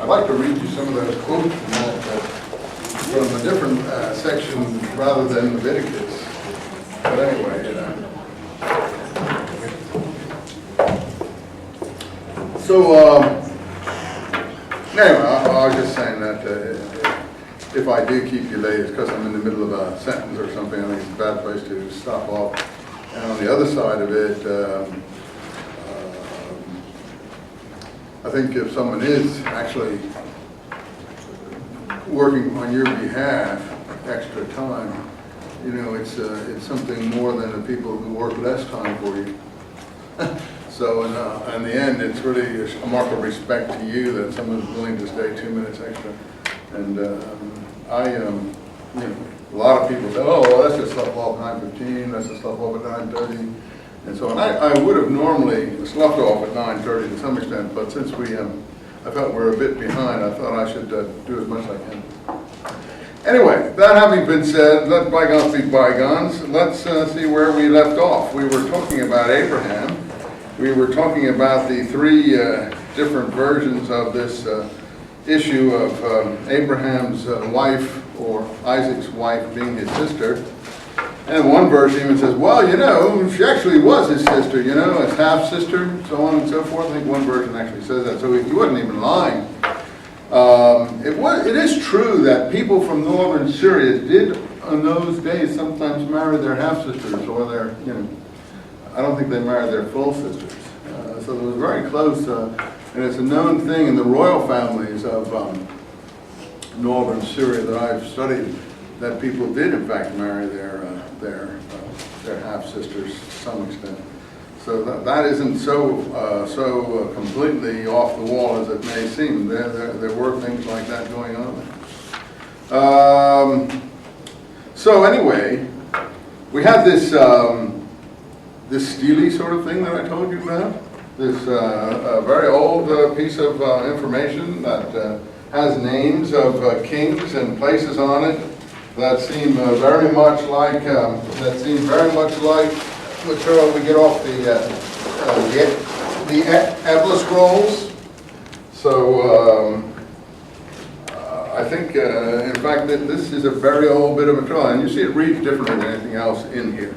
I'd like to read you some of those quotes from that, from a different section rather than Leviticus. But anyway, anyway, I was just saying that if I do keep you late, it's because I'm in the middle of a sentence or something. I think it's a bad place to stop off. And on the other side of it, I think if someone is actually working on your behalf extra time, you know, it's something more than the people who work less time for you. So in the end, it's really a mark of respect to you that someone's willing to stay 2 minutes extra. And you know, a lot of people say, oh, well, let's just slough off 9:15, let's just slough off at 9:30, and so on. I would have normally sloughed off at 9:30 to some extent, but since I felt we're a bit behind, I thought I should do as much as I can. Anyway, that having been said, let bygones be bygones. Let's see where we left off. We were talking about Abraham. We were talking about the three different versions of this issue of Abraham's wife, or Isaac's wife, being his sister. And one verse even says, well, you know, she actually was his sister, you know, his half-sister, so on and so forth. I think one version actually says that, so he wasn't even lying. It is true that people from northern Syria did, in those days, sometimes marry their half-sisters, or their, you know, I don't think they married their full sisters. So it was very close, and it's a known thing in the royal families of northern Syria that I've studied, that people did in fact marry their half-sisters to some extent. So that isn't so completely off the wall as it may seem. There were things like that going on. So anyway, we have this Steely sort of thing that I told you about. This very old piece of information that has names of kings and places on it that seem very much like material we get off the Ebla scrolls. So I think, in fact, that this is a very old bit of material, and you see it reads differently than anything else in here.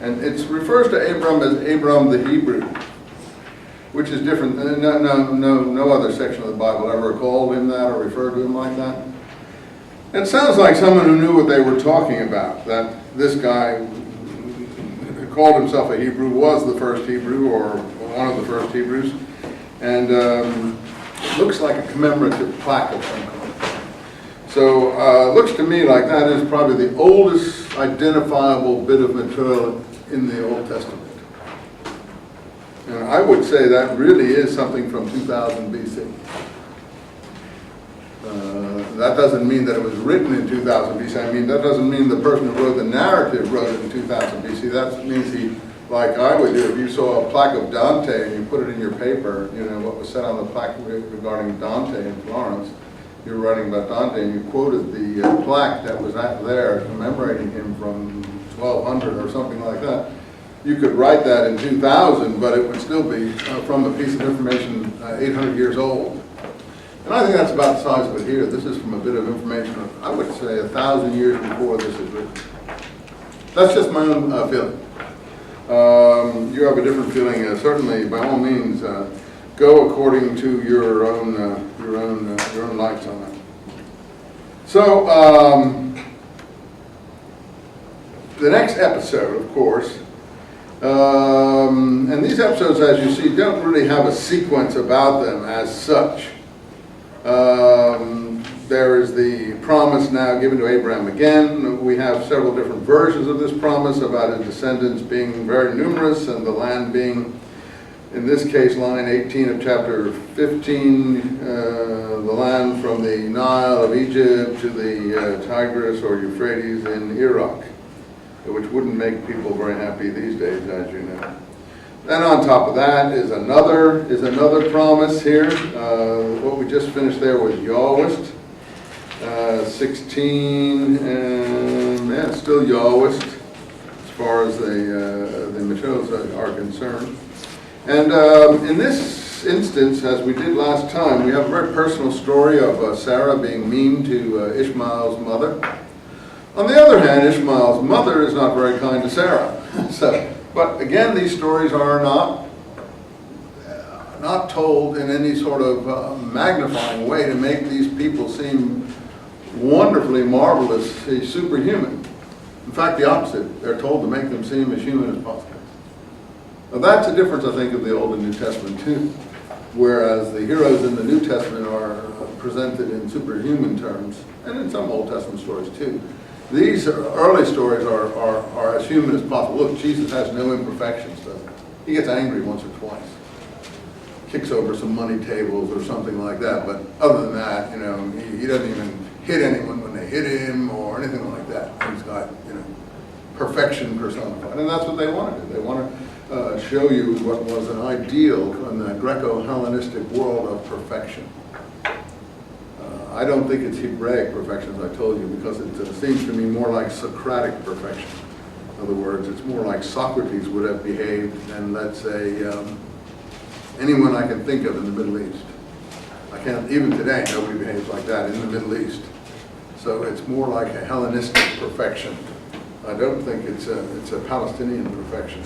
And it refers to Abram as Abram the Hebrew, which is different. No other section of the Bible ever called him that or referred to him like that. It sounds like someone who knew what they were talking about, that this guy who called himself a Hebrew was the first Hebrew, or one of the first Hebrews, and looks like a commemorative plaque of some kind. So looks to me like that is probably the oldest identifiable bit of material in the Old Testament. And I would say that really is something from 2000 BC. That doesn't mean that it was written in 2000 BC. I mean, that doesn't mean the person who wrote the narrative wrote it in 2000 BC. That means he, like I would do, if you saw a plaque of Dante and you put it in your paper, you know, what was said on the plaque regarding Dante in Florence, you were writing about Dante and you quoted the plaque that was there commemorating him from 1200 or something like that. You could write that in 2000, but it would still be from a piece of information 800 years old. And I think that's about the size of it here. This is from a bit of information, I would say 1,000 years before this is written. That's just my own feeling. You have a different feeling. Certainly, by all means, go according to your own lights on it. So, the next episode, of course, and these episodes, as you see, don't really have a sequence about them as such. There is the promise now given to Abraham again. We have several different versions of this promise about his descendants being very numerous and the land being, in this case, line 18 of chapter 15, the land from the Nile of Egypt to the Tigris or Euphrates in Iraq, which wouldn't make people very happy these days, as you know. Then on top of that is another promise here. What we just finished there was Yahwist, 16, and yeah, it's still Yahwist as far as the materials are concerned. And in this this instance, as we did last time, we have a very personal story of Sarah being mean to Ishmael's mother. On the other hand, Ishmael's mother is not very kind to Sarah. But again, these stories are not told in any sort of magnifying way to make these people seem wonderfully, marvelously superhuman. In fact, the opposite. They're told to make them seem as human as possible. Now that's a difference, I think, of the Old and New Testament too. Whereas the heroes in the New Testament are presented in superhuman terms, and in some Old Testament stories too. These early stories are as human as possible. Look, Jesus has no imperfections, does he? He gets angry once or twice. Kicks over some money tables or something like that, but other than that, you know, he doesn't even hit anyone when they hit him or anything like that. He's got, you know, perfection personified, and that's what they want to do. They want to show you what was an ideal in the Greco-Hellenistic world of perfection. I don't think it's Hebraic perfection, as I told you, because it seems to me more like Socratic perfection. In other words, it's more like Socrates would have behaved than, let's say, anyone I can think of in the Middle East. I can't, even today, nobody behaves like that in the Middle East. So it's more like a Hellenistic perfection. I don't think it's a Palestinian perfection.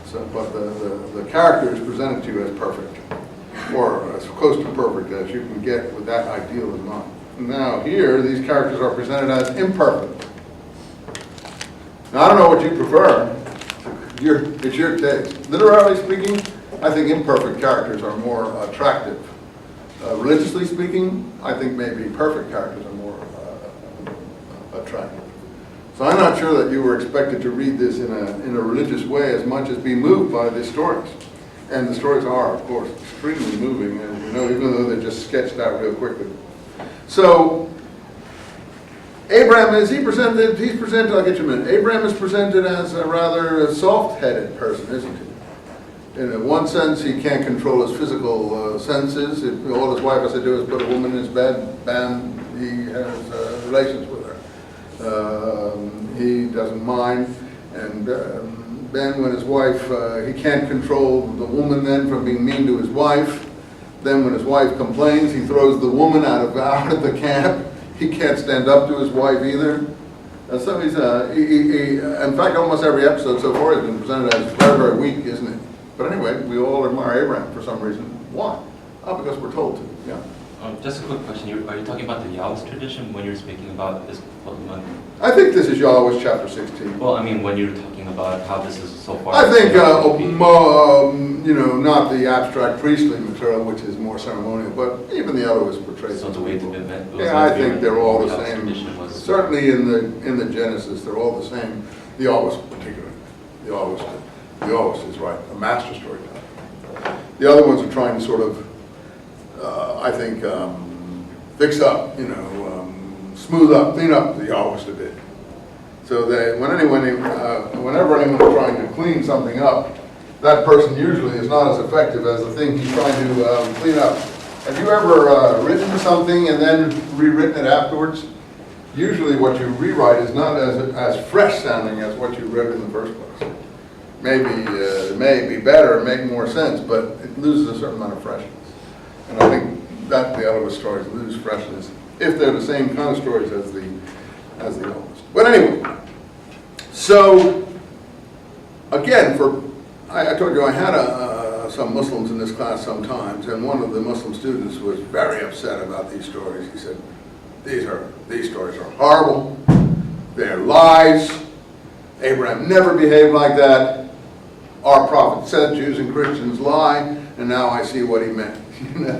So, but the character is presented to you as perfect, or as close to perfect as you can get with that ideal in mind. Now here, these characters are presented as imperfect. Now I don't know what you prefer. It's your taste. Literally speaking, I think imperfect characters are more attractive. Religiously speaking, I think maybe perfect characters are more attractive. So I'm not sure that you were expected to read this in a religious way as much as be moved by the stories. And the stories are, of course, extremely moving, as you know, even though they're just sketched out real quickly. So Abraham, he's presented, I'll get you a minute. Abraham is presented as a rather soft-headed person, isn't he? In one sense, he can't control his physical senses. All his wife has to do is put a woman in his bed, bam, he has relations with her. He doesn't mind. And then when his wife, he can't control the woman then from being mean to his wife. Then when his wife complains, he throws the woman out of the camp. He can't stand up to his wife either. So he's, in fact, almost every episode so far has been presented as very, very weak, isn't it? But anyway, we all admire Abraham for some reason. Why? Oh, because we're told to, yeah. Just a quick question. Are you talking about the Yahweh's tradition when you're speaking about this? I think this is Yahweh's chapter 16. Well, I mean, when you're talking about how this is so far. I think, you know, not the abstract priestly material, which is more ceremonial, but even the other was portrayed. So the way to admit, yeah, I think they're all the same. Certainly in the Genesis, they're all the same. The Yahweh's particularly. The Yahweh's is right, a master storyteller. The other ones are trying to sort of, I think, fix up, you know, smooth up, clean up the Yahweh's a bit. So that whenever anyone's trying to clean something up, that person usually is not as effective as the thing he's trying to clean up. Have you ever written something and then rewritten it afterwards? Usually what you rewrite is not as fresh sounding as what you wrote in the first place. Maybe it may be better, make more sense, but it loses a certain amount of freshness. And I think that the other stories lose freshness if they're the same kind of stories as the oldest. But anyway, so again, I told you I had some Muslims in this class sometimes, and one of the Muslim students was very upset about these stories. He said, these stories are horrible, they're lies, Abraham never behaved like that, our prophet said Jews and Christians lie, and now I see what he meant. You know?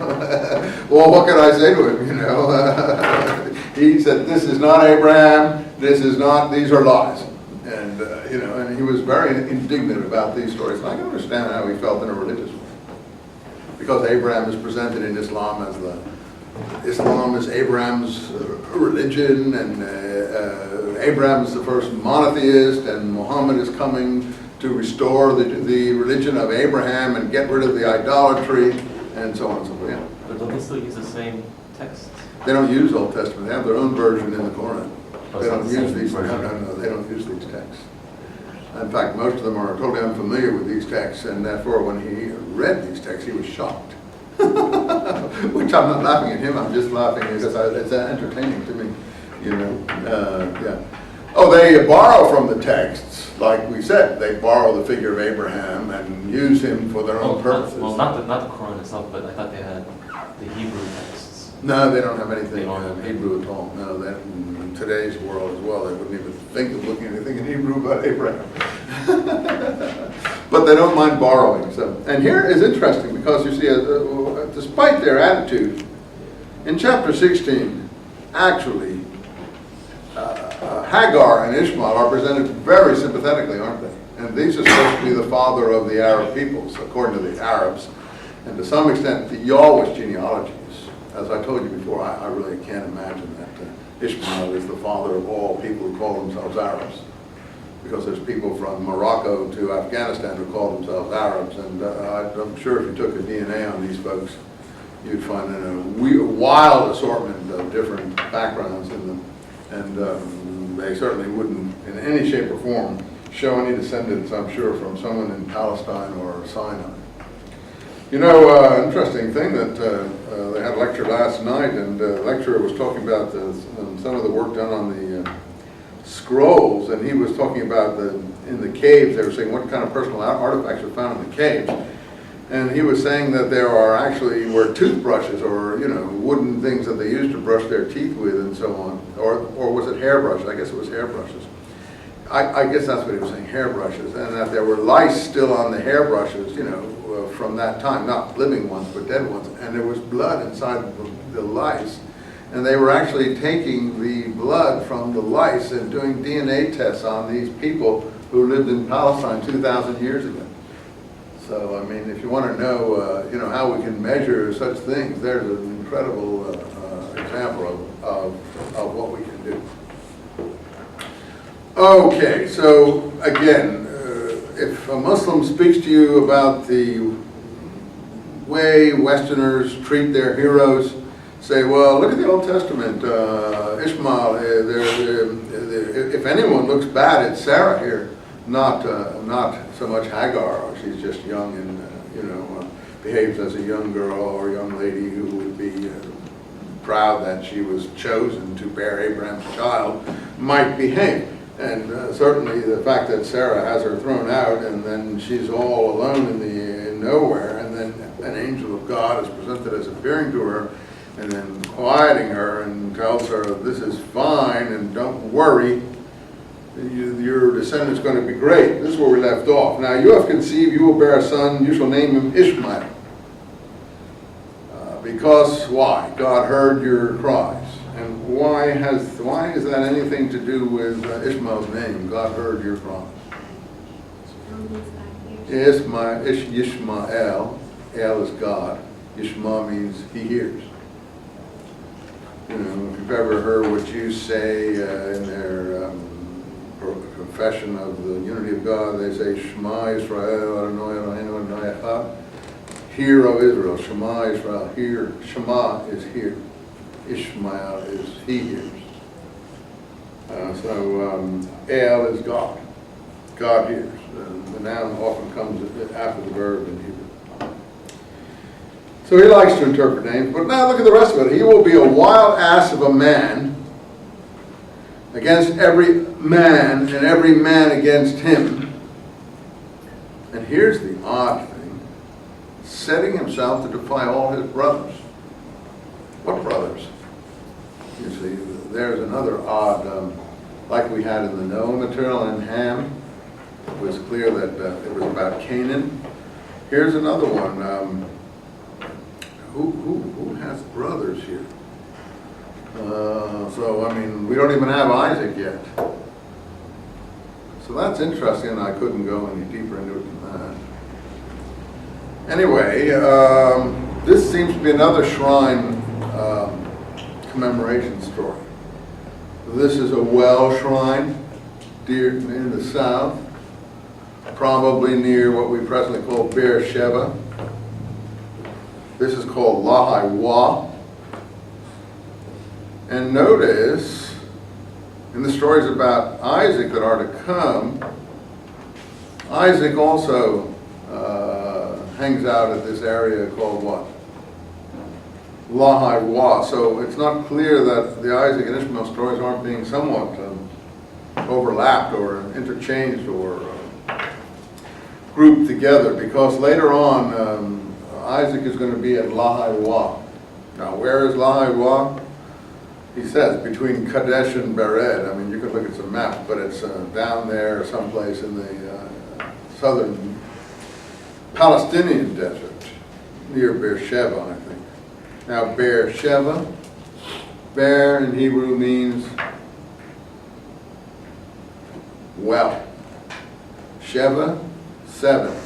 Well, what can I say to him, you know? He said, this is not Abraham, these are lies. And, you know, and he was very indignant about these stories. And I can understand how he felt in a religious way. Because Abraham is presented in Islam as Islam is Abraham's religion, and Abraham is the first monotheist, and Muhammad is coming to restore the religion of Abraham and get rid of the idolatry, and so on and so forth. Yeah. But don't they still use the same text? They don't use Old Testament. They have their own version in the Quran. They don't use these. No, they don't use these texts. In fact, most of them are totally unfamiliar with these texts, and therefore, when he read these texts, he was shocked. Which I'm not laughing at him, I'm just laughing because it's entertaining to me, you know. Yeah. Oh, they borrow from the texts, like we said. They borrow the figure of Abraham and use him for their own purposes. Well, not the Quran itself, but I thought they had the Hebrew texts. No, they don't have anything They don't have Hebrew at all. No, that in today's world as well, they wouldn't even think of looking at anything in Hebrew about Abraham. But they don't mind borrowing. So, and here is interesting because you see, despite their attitude, in chapter 16, actually, Hagar and Ishmael are presented very sympathetically, aren't they? And these are supposed to be the father of the Arab peoples, according to the Arabs, and to some extent the Yahweh's genealogies. As I told you before, I really can't imagine that Ishmael is the father of all people who call themselves Arabs, because there's people from Morocco to Afghanistan who call themselves Arabs, and I'm sure if you took a DNA on these folks, you'd find a wild assortment of different backgrounds in them, and they certainly wouldn't, in any shape or form, show any descendants, I'm sure, from someone in Palestine or Sinai. You know, interesting thing that they had a lecture last night, and the lecturer was talking about some of the work done on the scrolls, and he was talking about in the caves. They were saying what kind of personal artifacts were found in the caves, and he was saying that there were toothbrushes or wooden things that they used to brush their teeth with and so on, or was it hairbrushes? I guess it was hairbrushes. I guess that's what he was saying, hairbrushes, and that there were lice still on the hairbrushes, from that time, not living ones but dead ones, and there was blood inside the lice, and they were actually taking the blood from the lice and doing DNA tests on these people who lived in Palestine 2,000 years ago. So, I mean, if you want to know, how we can measure such things, there's an incredible example of what we can do. Okay, so again, if a Muslim speaks to you about the way Westerners treat their heroes, say, well, look at the Old Testament, Ishmael, if anyone looks bad, it's Sarah here, not so much Hagar. She's just young and, behaves as a young girl or young lady who would be proud that she was chosen to bear Abraham's child, might behave. And certainly the fact that Sarah has her thrown out and then she's all alone in nowhere, and then an angel of God is presented as appearing to her and then quieting her and tells her, this is fine and don't worry, your descendant's going to be great. This is where we left off. Now you have conceived, you will bear a son, you shall name him Ishmael. Because why? God heard your cries. And why is that anything to do with Ishmael's name? God heard your cries. Yishmael, El is God. Yishma means he hears. If you've ever heard what Jews say in their confession of the unity of God, they say, Shema Yisrael, Adonai Eloheinu Adonai Echad. Hear, O Israel, Shema Israel, hear. Shema is hear. Ishmael is he hears. El is God. God hears. The noun often comes after the verb in Hebrew. So he likes to interpret names, but now look at the rest of it. He will be a wild ass of a man against every man, and every man against him. And here's the odd thing, setting himself to defy all his brothers. What brothers? You see, there's another odd, like we had in the Noah material in Ham. It was clear that it was about Canaan. Here's another one. Who has brothers here? So, I mean, we don't even have Isaac yet. So that's interesting, and I couldn't go any deeper into it than that. Anyway, this seems to be another shrine commemoration story. This is a well shrine near the south, probably near what we presently call Beersheba. This is called Lahai-Wah. And notice, in the stories about Isaac that are to come, Isaac also hangs out at this area called what? Lahai Wa. So it's not clear that the Isaac and Ishmael stories aren't being somewhat overlapped or interchanged or grouped together, because later on Isaac is going to be at Lahai Wa. Now, where is Lahai Wa? He says between Kadesh and Bered. I mean, you can look at some maps, but it's down there someplace in the southern Palestinian desert, near Beersheba, I think. Now, Beersheba, Bear in Hebrew means well. Sheva, 7. In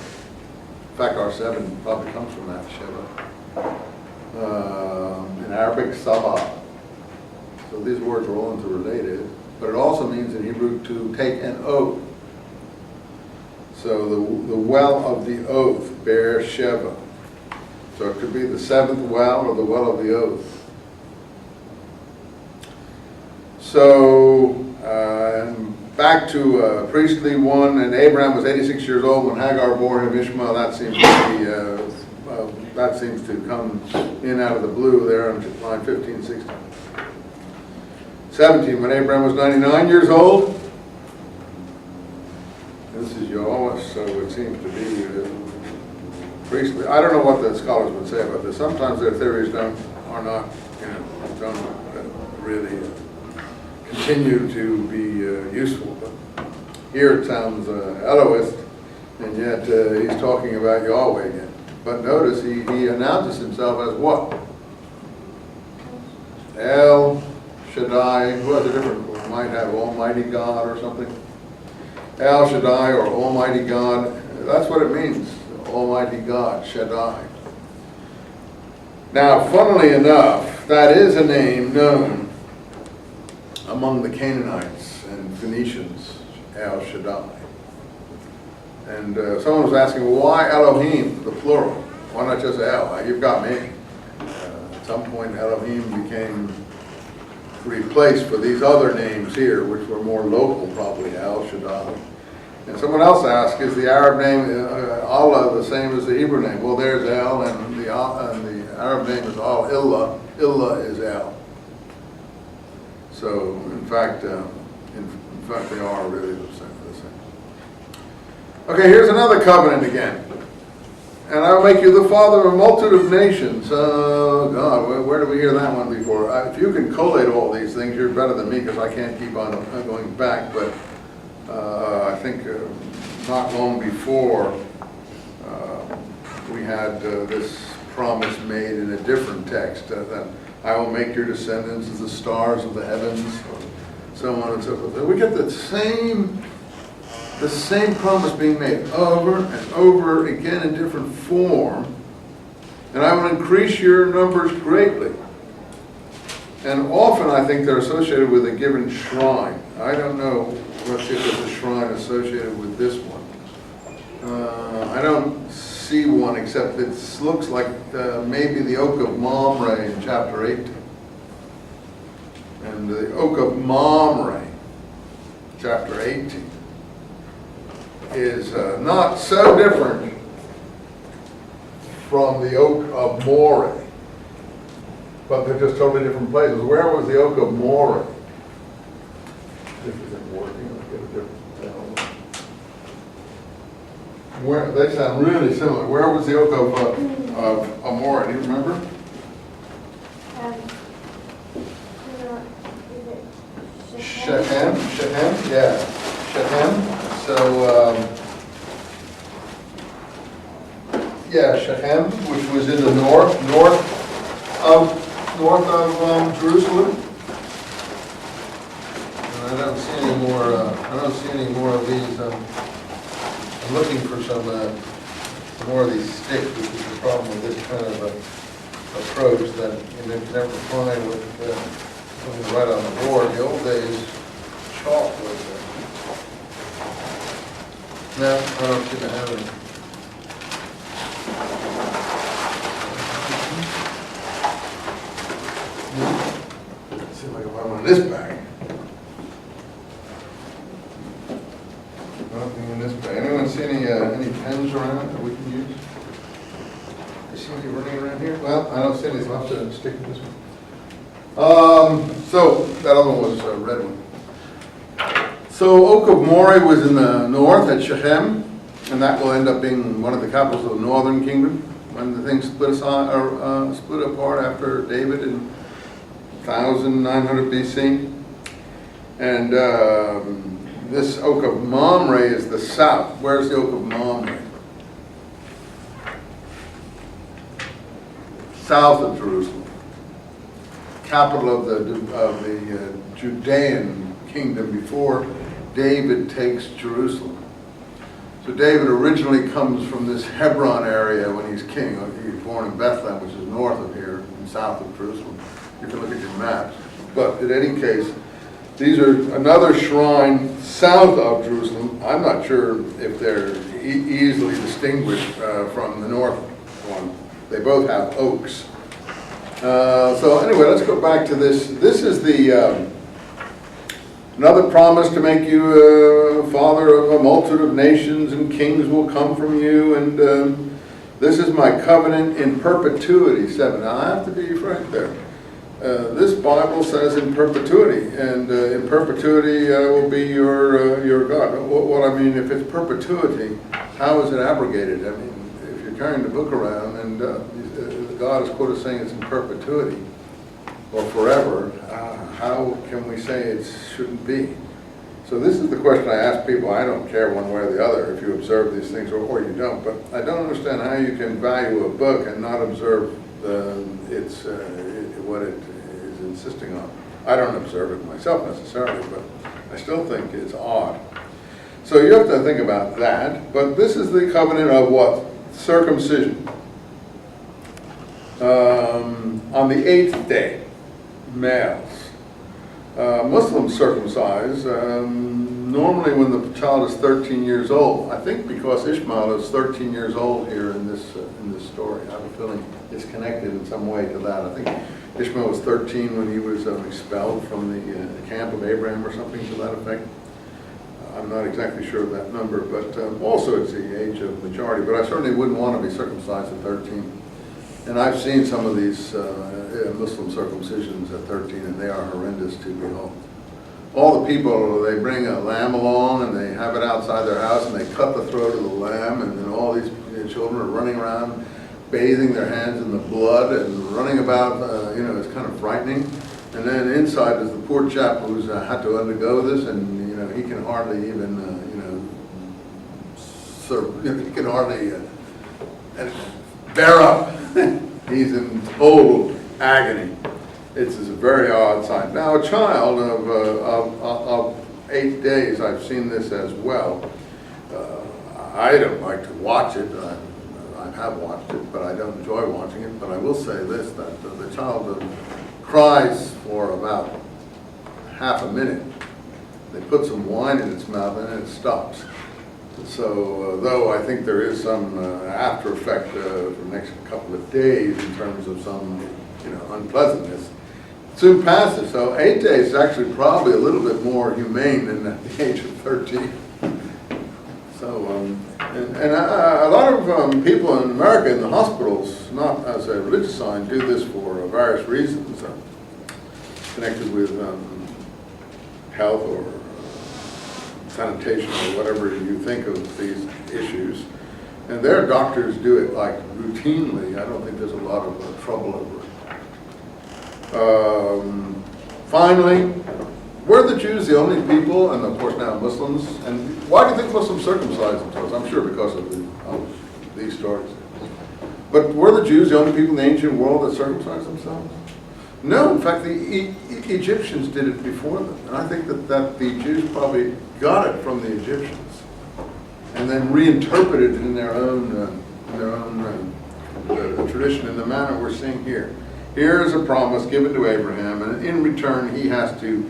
fact, our 7 probably comes from that, Sheva. In Arabic, Sabah. So these words are all interrelated, but it also means in Hebrew to take an oath. So the well of the oath, Beersheba. So it could be the 7th well or the well of the oath. So back to priestly one, and Abraham was 86 years old when Hagar bore him Ishmael. That seems to come in out of the blue there on line 15, 16. 17, when Abraham was 99 years old. This is Yahweh, so it seems to be priestly. I don't know what the scholars would say about this. Sometimes their theories don't really continue to be useful. But here it sounds Elohist, and yet he's talking about Yahweh again. But notice he announces himself as what? El Shaddai. Who has a different one? Might have Almighty God or something. El Shaddai or Almighty God. That's what it means. Almighty God, Shaddai. Now, funnily enough, that is a name known among the Canaanites and Phoenicians, El Shaddai. And someone was asking, well, why Elohim, the plural? Why not just El? You've got me. At some point, Elohim became replaced for these other names here, which were more local, probably, El Shaddai. And someone else asked, is the Arab name Allah the same as the Hebrew name? Well, there's El, and the Arab name is Al-Illah. Illah is El. So, in fact, they are really the same. Okay, here's another covenant again. And I will make you the father of a multitude of nations. Oh, God, where did we hear that one before? If you can collate all these things, you're better than me, because I can't keep on going back. But I think not long before, we had this promise made in a different text, that I will make your descendants as the stars of the heavens, or so on and so forth. We get the same promise being made over and over again in different form. And I will increase your numbers greatly. And often I think they're associated with a given shrine. I don't know if there's a shrine associated with this one. I don't see one, except it looks like maybe the Oak of Mamre in chapter 18. And the Oak of Mamre, chapter 18, is not so different from the Oak of Moreh, but they're just totally different places. Where was the Oak of Moreh? This isn't working. Let's get a different. Where they sound really similar. Where was the Oak of Moreh? Do you remember? Shechem, yeah, Shechem. So, yeah, Shechem, which was in the north of Jerusalem. And I don't see any more. I don't see any more of these. I'm looking for some more of these sticks, which is the problem with this kind of approach, that you never find with something right on the board. The old days, chalk was there. No, I don't seem to have any. Let's see if I can find one in this bag. Nothing in this bag. Anyone see any pens around that we can use? You see any running around here? Well, I don't see any, so I'll have to stick with this one? So that other one was a red one. So Oak of Moreh was in the north at Shechem, and that will end up being one of the capitals of the northern kingdom when the thing split apart after David in 1900 BC. And this Oak of Mamre is the south. Where's the Oak of Mamre? South of Jerusalem, capital of the Judean kingdom before David takes Jerusalem. So David originally comes from this Hebron area when he's king. He was born in Bethlehem, which is north of here and south of Jerusalem. You can look at your maps. But in any case, these are another shrine south of Jerusalem. I'm not sure if they're easily distinguished from the north one. They both have oaks. So anyway, let's go back to this. This is the another promise to make you father of a multitude of nations, and kings will come from you. And this is my covenant in perpetuity. 7. Now I have to be frank there. This Bible says in perpetuity, and in perpetuity I will be your God. What I mean, if it's perpetuity, how is it abrogated? I mean, if you're carrying the book around and God is quoted saying it's in perpetuity or forever, how can we say it shouldn't be? So this is the question I ask people. I don't care one way or the other if you observe these things or you don't, but I don't understand how you can value a book and not observe what it is insisting on. I don't observe it myself necessarily, but I still think it's odd. So you have to think about that, but this is the covenant of what? Circumcision. On the 8th day, males. Muslims circumcise normally when the child is 13 years old. I think because Ishmael is 13 years old here in this story. I have a feeling it's connected in some way to that. I think Ishmael was 13 when he was expelled from the camp of Abraham or something to that effect. I'm not exactly sure of that number, but also it's the age of majority. But I certainly wouldn't want to be circumcised at 13. And I've seen some of these Muslim circumcisions at 13, and they are horrendous to behold. All the people, they bring a lamb along, and they have it outside their house, and they cut the throat of the lamb, and then all these children are running around, bathing their hands in the blood, and running about, it's kind of frightening. And then inside is the poor chap who's had to undergo this, and, he can hardly even, he can hardly bear up. He's in total agony. It's a very odd sight. Now, a child of 8 days, I've seen this as well. I don't like to watch it. I have watched it, but I don't enjoy watching it. But I will say this, that the child cries for about half a minute. They put some wine in its mouth and then it stops. So, though I think there is some after effect for the next couple of days in terms of some, unpleasantness, it soon passes. So 8 days is actually probably a little bit more humane than at the age of 13. So, and a lot of people in America in the hospitals, not as a religious sign, do this for various reasons connected with health or sanitation or whatever you think of these issues. And their doctors do it like routinely. I don't think there's a lot of trouble over it. Finally, were the Jews the only people, and of course now Muslims, and why do you think Muslims circumcise themselves? I'm sure because of these stories. But were the Jews the only people in the ancient world that circumcised themselves? No, in fact, the Egyptians did it before them. And I think that the Jews probably got it from the Egyptians and then reinterpreted it in their own tradition in the manner we're seeing here. Here is a promise given to Abraham, and in return he has to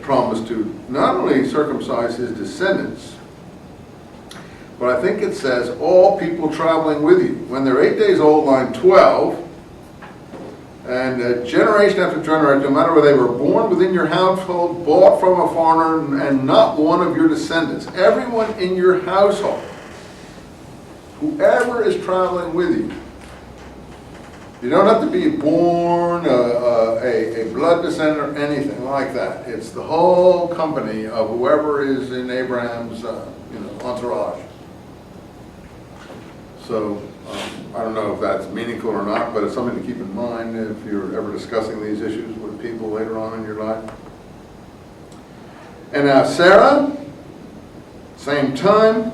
promise to not only circumcise his descendants, but I think it says all people traveling with you. When they're 8 days old, line 12, and generation after generation, no matter whether they were born within your household, bought from a foreigner, and not one of your descendants, everyone in your household, whoever is traveling with you, You don't have to be born a blood descendant or anything like that. It's the whole company of whoever is in Abraham's entourage. So I don't know if that's meaningful or not, but it's something to keep in mind if you're ever discussing these issues with people later on in your life. And now Sarah, same time.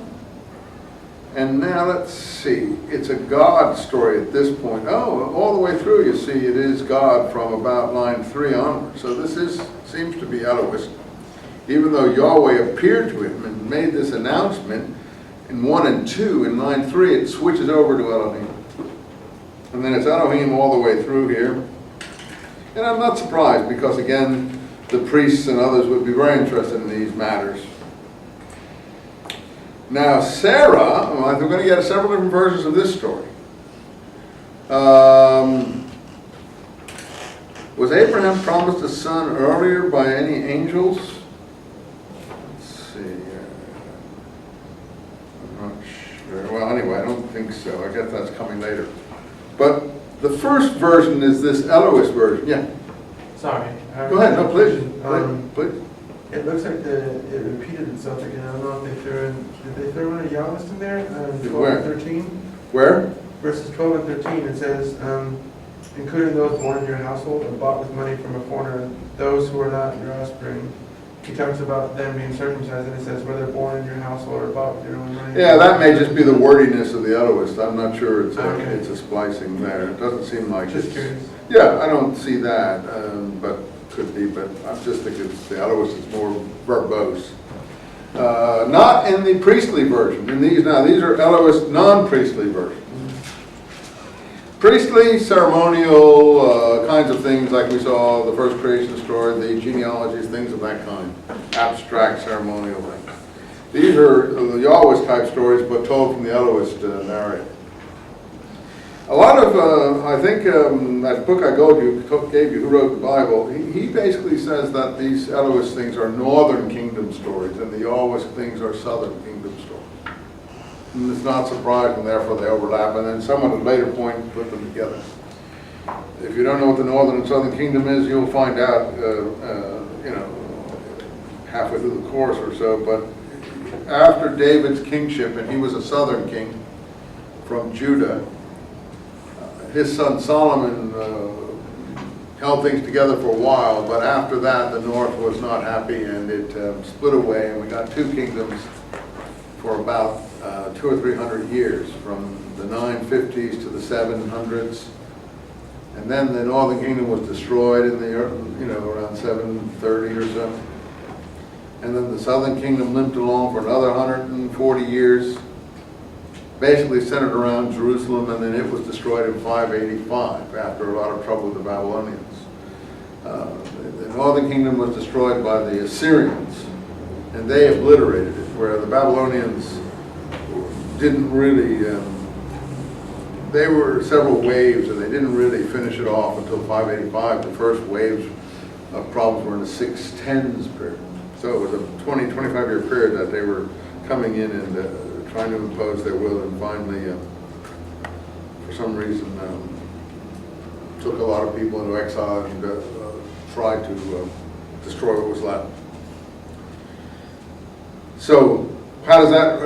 And now let's see, it's a God story at this point. Oh, all the way through you see it is God from about line 3 onward. So this seems to be Elohist. Even though Yahweh appeared to him and made this announcement in 1 and 2, in line 3 it switches over to Elohim. And then it's Elohim all the way through here. And I'm not surprised because again, the priests and others would be very interested in these matters. Now Sarah, we're going to get several different versions of this story. Was Abraham promised a son earlier by any angels? Let's see. I'm not sure. Well, anyway, I don't think so. I guess that's coming later. But the first version is this Elohist version. Yeah. Sorry. Go ahead. No, please. Please. It looks like it repeated itself again. I don't know if did they throw in a Yahwist in there? 12 and 13. Where? Verses 12 and 13, it says, including those born in your household and bought with money from a foreigner, those who are not your offspring. He talks about them being circumcised, and it says whether born in your household or bought with your own money. Yeah, that may just be the wordiness of the Elohist. I'm not sure it's Okay. it's a splicing there. It doesn't seem like Just it's... curious. Yeah, I don't see that, but could be, but I just think it's the Elohist is more verbose. Not in the priestly version. In these are Elohist non-priestly versions. Priestly, ceremonial kinds of things like we saw the first creation story, the genealogies, things of that kind. Abstract ceremonial things. These are the Yahwist type stories, but told from the Elohist narrative. A lot of, I think that book I gave you, Who Wrote the Bible, he basically says that these Elohist things are northern kingdom stories and the Yahwist things are southern kingdom stories. And it's not surprising, therefore they overlap, and then someone at a later point put them together. If you don't know what the northern and southern kingdom is, you'll find out, halfway through the course or so, but after David's kingship, and he was a southern king from Judah, his son Solomon held things together for a while, but after that the north was not happy and it split away, and we got two kingdoms for about 200 or 300 years, from the 950s to the 700s, and then the northern kingdom was destroyed in the around 730 or so, and then the southern kingdom limped along for another 140 years. Basically centered around Jerusalem, and then it was destroyed in 585 after a lot of trouble with the Babylonians. The northern kingdom was destroyed by the Assyrians, and they obliterated it, where the Babylonians didn't really, they were several waves, and they didn't really finish it off until 585. The first waves of problems were in the 610s period. So it was a 25-year period that they were coming in and trying to impose their will, and finally, for some reason, took a lot of people into exile and tried to destroy what was left. So, how does that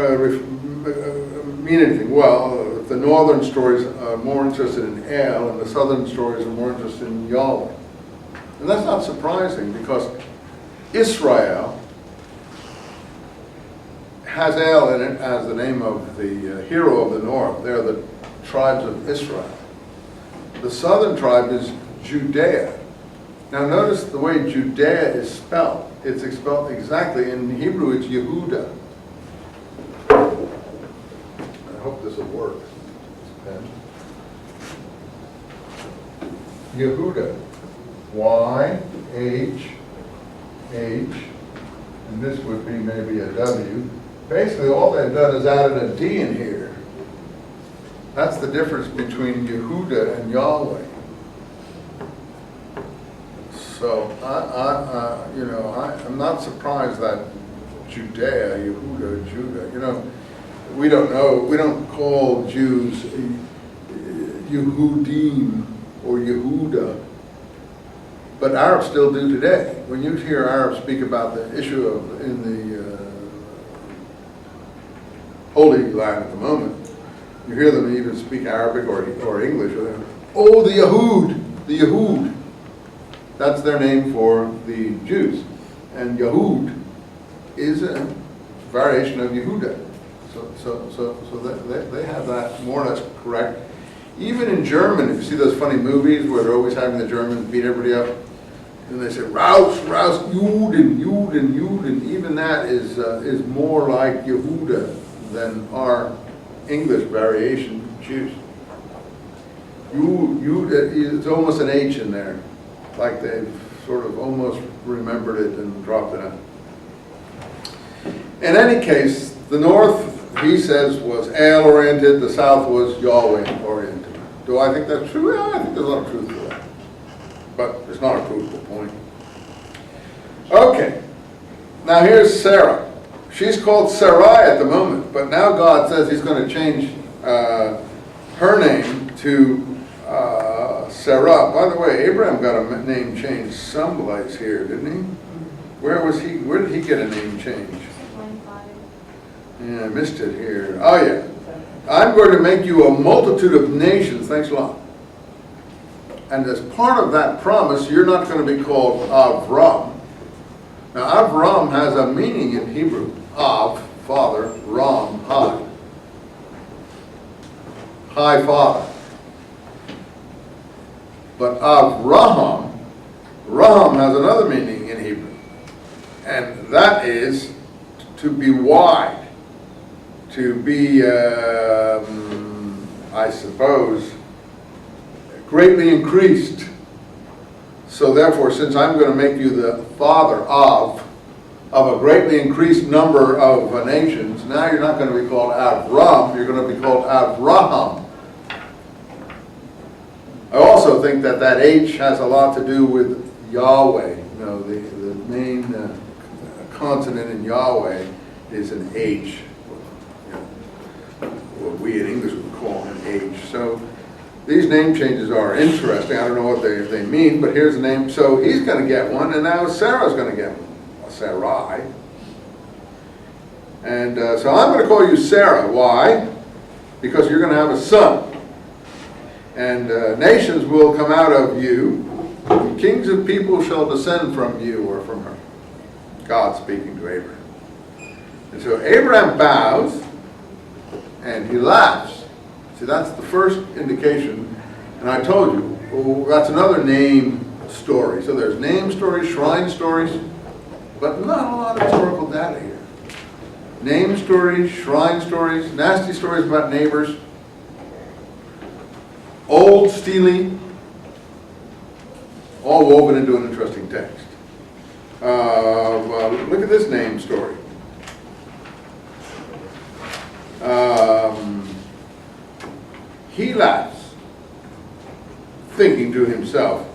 mean anything? Well, the northern stories are more interested in El, and the southern stories are more interested in Yahweh. And that's not surprising, because Israel has El in it as the name of the hero of the north. They're the tribes of Israel. The southern tribe is Judea. Now notice the way Judea is spelled. It's spelled exactly, in Hebrew it's Yehuda. I hope this will work. Yehuda. Y-H-H, and this would be maybe a W. Basically, all they've done is added a D in here. That's the difference between Yehuda and Yahweh. So, I'm not surprised that Judea, Yehuda, Judah. We don't know. We don't call Jews Yehudim or Yehuda, but Arabs still do today. When you hear Arabs speak about the issue of in the Holy Land at the moment, you hear them even speak Arabic or English. Oh, the Yahud. That's their name for the Jews. And Yahud is a variation of Yehuda. So they have that more or less correct. Even in German, if you see those funny movies where they're always having the Germans beat everybody up, and they say, Raus, Juden, Juden. Even that is more like Yehuda than our English variation, Jews. It's almost an H in there, like they've sort of almost remembered it and dropped it out. In any case, the North, he says, was Ale-oriented, the South was Yahweh-oriented. Do I think that's true? Yeah, I think there's a lot of truth to that. But it's not a provable point. Okay, now here's Sarah. She's called Sarai at the moment, but now God says he's going to change her name to Sarah. By the way, Abraham got a name change someplace here, didn't he? Where did he get a name change? Yeah, I missed it here. Oh yeah. I'm going to make you a multitude of nations. Thanks a lot. And as part of that promise, you're not going to be called Avram. Now, Avram has a meaning in Hebrew. Av, father, Ram, high. High father. But Avraham, Raham has another meaning in Hebrew. And that is to be wide. To be, I suppose, greatly increased. So therefore, since I'm going to make you the father of a greatly increased number of nations, now you're not going to be called Avram, you're going to be called Avraham. I also think that that H has a lot to do with Yahweh. You know, the main consonant in Yahweh is an H. What we in English would call an H. So these name changes are interesting. I don't know what they mean, but here's the name. So he's going to get one, and now Sarah's going to get one, Sarai. And so I'm going to call you Sarah. Why? Because you're going to have a son. And nations will come out of you. Kings of people shall descend from you or from her. God speaking to Abraham. And so Abraham bows, and he laughs. See, that's the first indication. And I told you, well, that's another name story. So there's name stories, shrine stories, but not a lot of historical data here. Name stories, shrine stories, nasty stories about neighbors, old stealing, all woven into an interesting text. Look at this name story. He laughs, thinking to himself,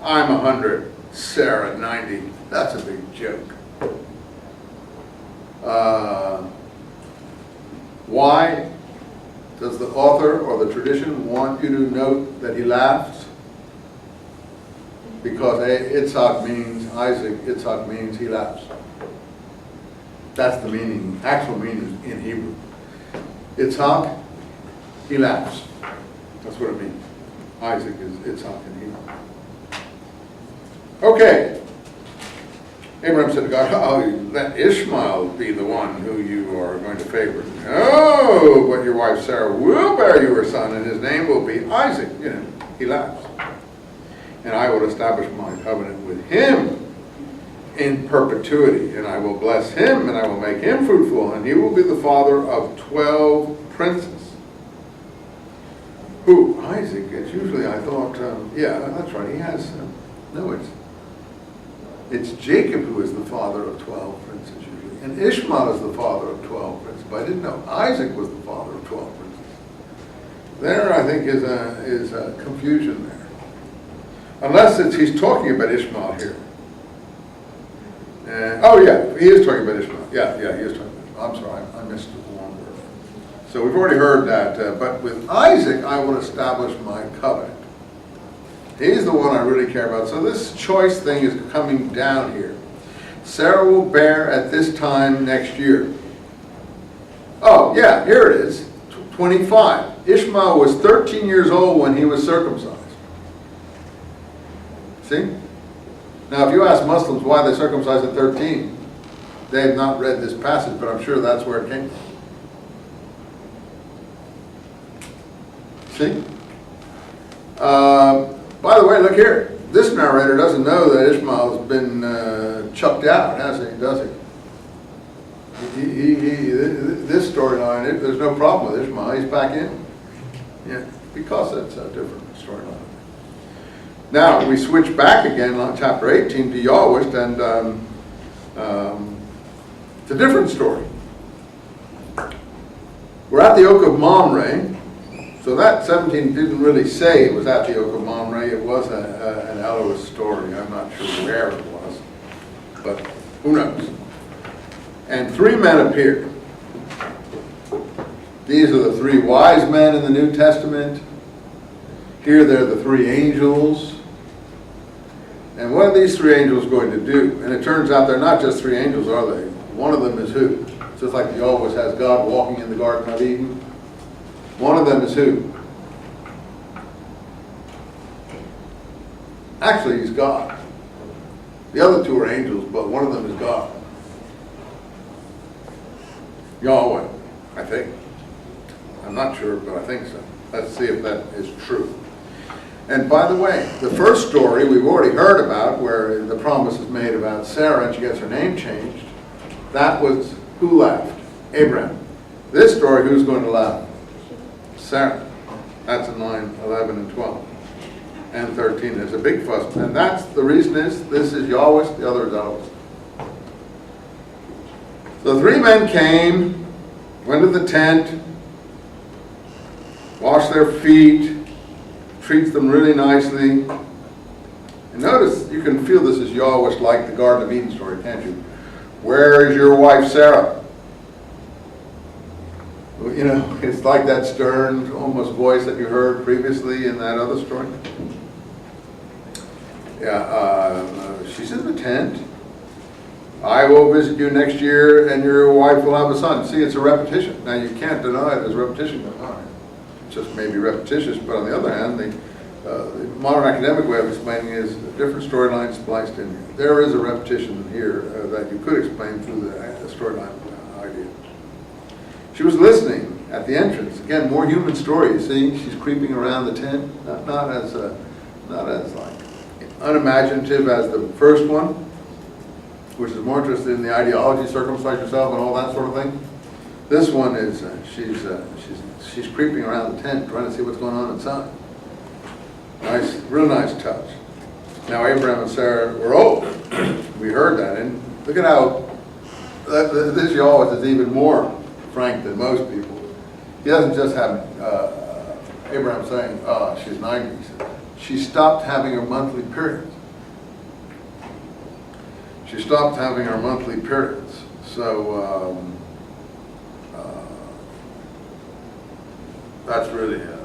I'm 100, Sarah 90. That's a big joke. Why does the author or the tradition want you to note that he laughs? Because Yitzhak means Isaac, Yitzhak means he laughs. That's the meaning, actual meaning in Hebrew. Yitzhak, he laughs. That's what it means. Isaac is Yitzhak in Hebrew. Okay. Abraham said to God, oh, let Ishmael be the one who you are going to favor. No, but your wife Sarah will bear you a son, and his name will be Isaac. You know, he laughs. And I will establish my covenant with him in perpetuity, and I will bless him, and I will make him fruitful, and he will be the father of 12 princes. Who? Isaac. It's usually, I thought, yeah, that's right, he has, no, it's Jacob who is the father of 12 princes usually, and Ishmael is the father of 12 princes, but I didn't know Isaac was the father of 12 princes. There, I think, is a confusion there. Unless he's talking about Ishmael here. Oh yeah, he is talking about Ishmael. Yeah, he is talking about Ishmael. I'm sorry, I missed one word. So we've already heard that, but with Isaac I will establish my covenant. He's the one I really care about. So this choice thing is coming down here. Sarah will bear at this time next year. Oh yeah, here it is, 25. Ishmael was 13 years old when he was circumcised. See? Now if you ask Muslims why they circumcised at 13, they have not read this passage, but I'm sure that's where it came from. See? By the way, look here. This narrator doesn't know that Ishmael's been chucked out, has he? Does he? This storyline, there's no problem with Ishmael. He's back in. Yeah, because that's a different storyline. Now, we switch back again on chapter 18 to Yahwist, and it's a different story. We're at the oak of Mamre. So that 17 didn't really say it was at the oak of Mamre. It was an Elohist story. I'm not sure where it was, but who knows. And 3 men appeared. These are the 3 wise men in the New Testament. Here they're the 3 angels. And what are these 3 angels going to do? And it turns out they're not just 3 angels, are they? One of them is who? Just like the always has God walking in the Garden of Eden. One of them is who? Actually, he's God. The other 2 are angels, but one of them is God. Yahweh, I think. I'm not sure, but I think so. Let's see if that is true. And by the way, the first story we've already heard about, where the promise is made about Sarah and she gets her name changed, that was who laughed? Abraham. This story, who's going to laugh? Sarah. That's in line 11 and 12 and 13. There's a big fuss, and that's the reason is this is Yahweh, the other is Elohist. The 3 men came, went to the tent, washed their feet, treats them really nicely. And notice you can feel this is Yahweh like the Garden of Eden story, can't you? Where is your wife Sarah? You know, it's like that stern, almost voice that you heard previously in that other story. Yeah, she's in the tent. I will visit you next year and your wife will have a son. See, it's a repetition. Now, you can't deny there's repetition going on. It's just maybe repetitious, but on the other hand, the modern academic way of explaining is different storylines spliced in here. There is a repetition here that you could explain through the storyline idea. She was listening at the entrance. Again, more human story. You see, she's creeping around the tent, not as like unimaginative as the first one, which is more interested in the ideology, circumcise yourself, and all that sort of thing. This one is she's creeping around the tent, trying to see what's going on inside. Nice, real nice touch. Now Abraham and Sarah were old. We heard that, and look at how this Yahweh is even more frank than most people. He doesn't just have Abraham saying, she's 90. She stopped having her monthly periods. She stopped having her monthly periods. So that's really a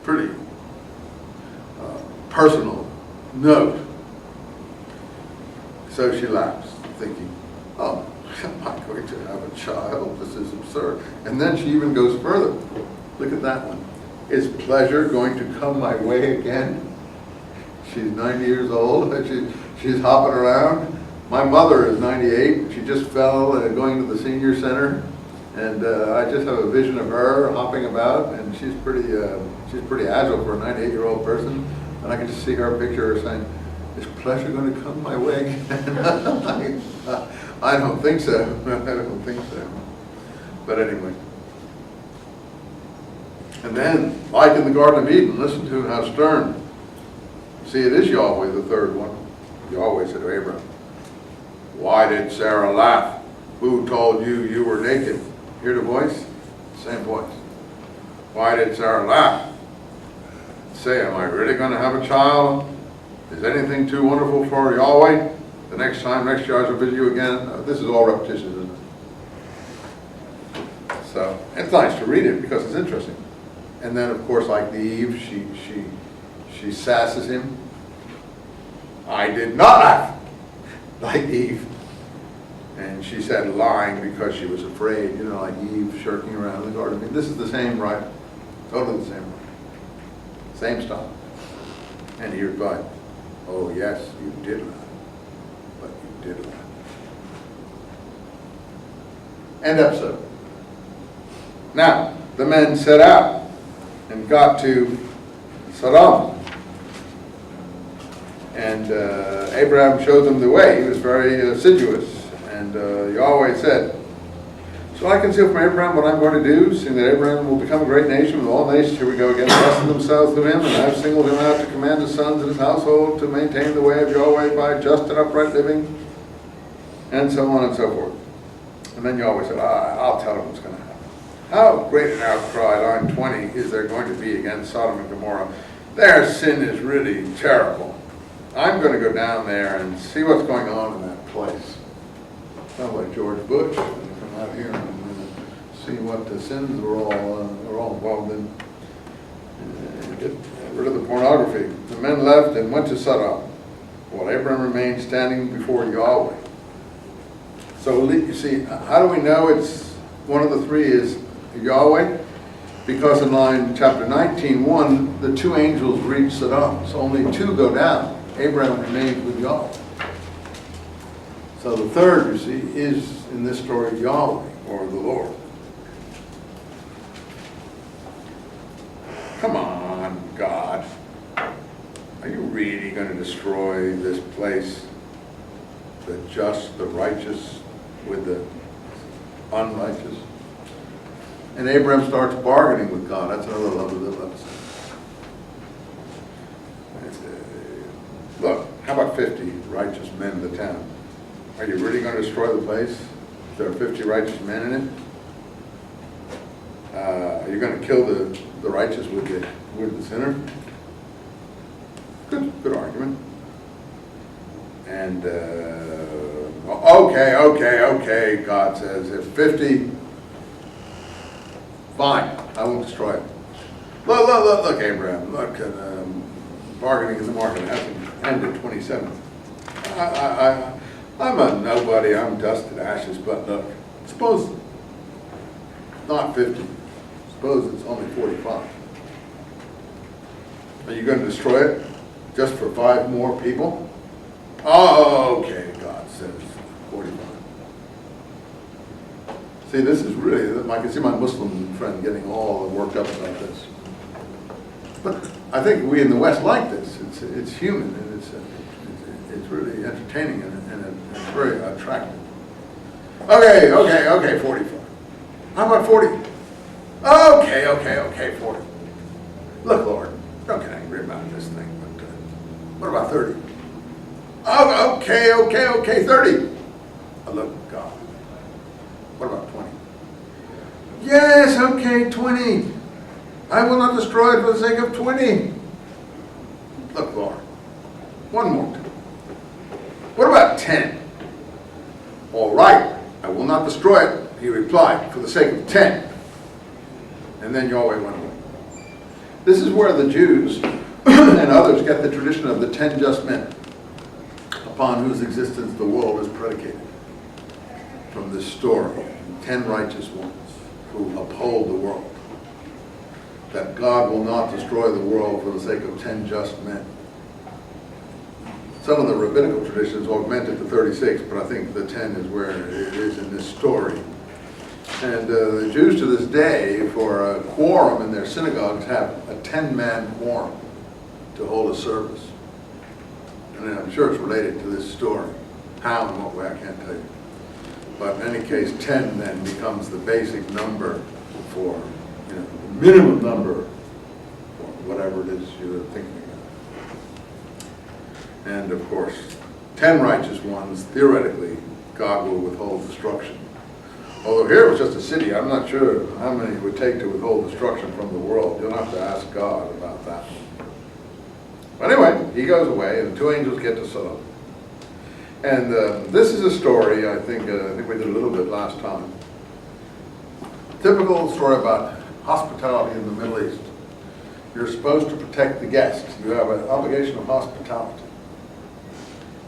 pretty personal note. So she laughs, thinking, oh, am I going to have a child? This is absurd. And then she even goes further. Look at that one. Is pleasure going to come my way again? She's 90 years old. She's hopping around. My mother is 98. She just fell going to the senior center. And I just have a vision of her hopping about. And she's pretty agile for a 98-year-old person. And I can just see her picture her saying, is pleasure going to come my way again? I don't think so. I don't think so. But anyway. And then, like in the Garden of Eden, listen to how stern. See, it is Yahweh, the third one. Yahweh said to Abraham, why did Sarah laugh? Who told you you were naked? Hear the voice? Same voice. Why did Sarah laugh? Say, am I really going to have a child? Is anything too wonderful for Yahweh? The next year I shall visit you again. This is all repetition, isn't it? So it's nice to read it because it's interesting. And then, of course, like Eve, she sasses him. I did not laugh like Eve. And she said lying because she was afraid, you know, like Eve shirking around in the garden. I mean, this is the same right, totally the same right. Same stuff. And he replied, oh yes, you did laugh, but you did laugh. End episode. Now, the men set out and got to Sodom. And Abraham showed them the way. He was very assiduous. And Yahweh said, shall I conceal from Abraham what I'm going to do, seeing that Abraham will become a great nation with all nations, here we go again, blessing themselves through him, and I've singled him out to command his sons and his household to maintain the way of Yahweh by just and upright living, and so on and so forth. And then Yahweh said, I'll tell him what's going to happen. How great an outcry, line 20, is there going to be against Sodom and Gomorrah? Their sin is really terrible. I'm going to go down there and see what's going on in that place. Sounds like George Bush, come out here and see what the sins are all involved in. And get rid of the pornography. The men left and went to Sodom, while Abraham remained standing before Yahweh. So you see, how do we know it's one of the three is Yahweh? Because in chapter 19:1, the two angels reach Sodom, so only two go down. Abraham remains with Yahweh. So the third, you see, is in this story Yahweh, or the Lord. Come on, God. Are you really going to destroy this place? The just, the righteous, with the unrighteous? And Abraham starts bargaining with God. That's another lovely little episode. Look, how about 50 righteous men in the town? Are you really going to destroy the place if there are 50 righteous men in it? Are you going to kill the righteous with the sinner? Good argument. And okay, God says, if 50, fine, I won't destroy it. Look, Abraham, look, bargaining in the market hasn't ended 27th. I'm a nobody, I'm dust and ashes, but look, suppose not 50, suppose it's only 45. Are you going to destroy it just for 5 more people? Oh, okay, God says 45. See, this is really, I can see my Muslim friend getting all worked up about this. But I think we in the West like this. It's human, and it's really entertaining and it's very attractive. Okay, 45. How about 40? Okay, 40. Look, Lord, don't get angry about this thing, but what about 30? Okay, 30. Look, God, what about 20? Yes, okay, 20. I will not destroy it for the sake of 20. Look, Lord, one more time. What about 10? All right, I will not destroy it, he replied, for the sake of 10. And then Yahweh went away. This is where the Jews and others get the tradition of the 10 just men, upon whose existence the world is predicated. From this story, 10 righteous ones who uphold the world. That God will not destroy the world for the sake of 10 just men. Some of the rabbinical traditions augment it to 36, but I think the 10 is where it is in this story. And the Jews to this day, for a quorum in their synagogues, have a 10-man quorum to hold a service. And I'm sure it's related to this story. How and what way, I can't tell you. But in any case, 10 then becomes the basic number for, the minimum number for whatever it is you're thinking of. And of course, 10 righteous ones, theoretically, God will withhold destruction. Although here it was just a city, I'm not sure how many it would take to withhold destruction from the world. You'll have to ask God about that. But anyway, he goes away, and the 2 angels get to Sodom. And this is a story, I think we did a little bit last time. Typical story about hospitality in the Middle East. You're supposed to protect the guests. You have an obligation of hospitality.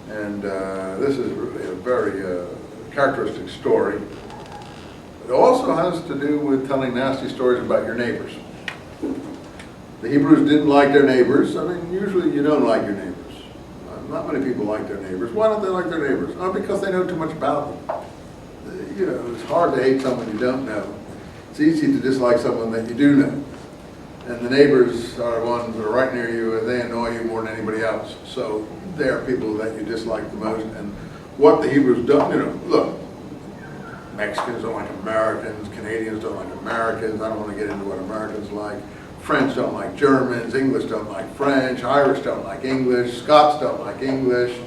And this is really a very characteristic story. It also has to do with telling nasty stories about your neighbors. The Hebrews didn't like their neighbors. I mean, usually you don't like your neighbors. Not many people like their neighbors. Why don't they like their neighbors? Oh, because they know too much about them. You know, it's hard to hate someone you don't know. It's easy to dislike someone that you do know. And the neighbors are the ones that are right near you, and they annoy you more than anybody else. So they are people that you dislike the most. And what the Hebrews don't, you know, look, Mexicans don't like Americans, Canadians don't like Americans. I don't want to get into what Americans like. French don't like Germans, English don't like French, Irish don't like English, Scots don't like English,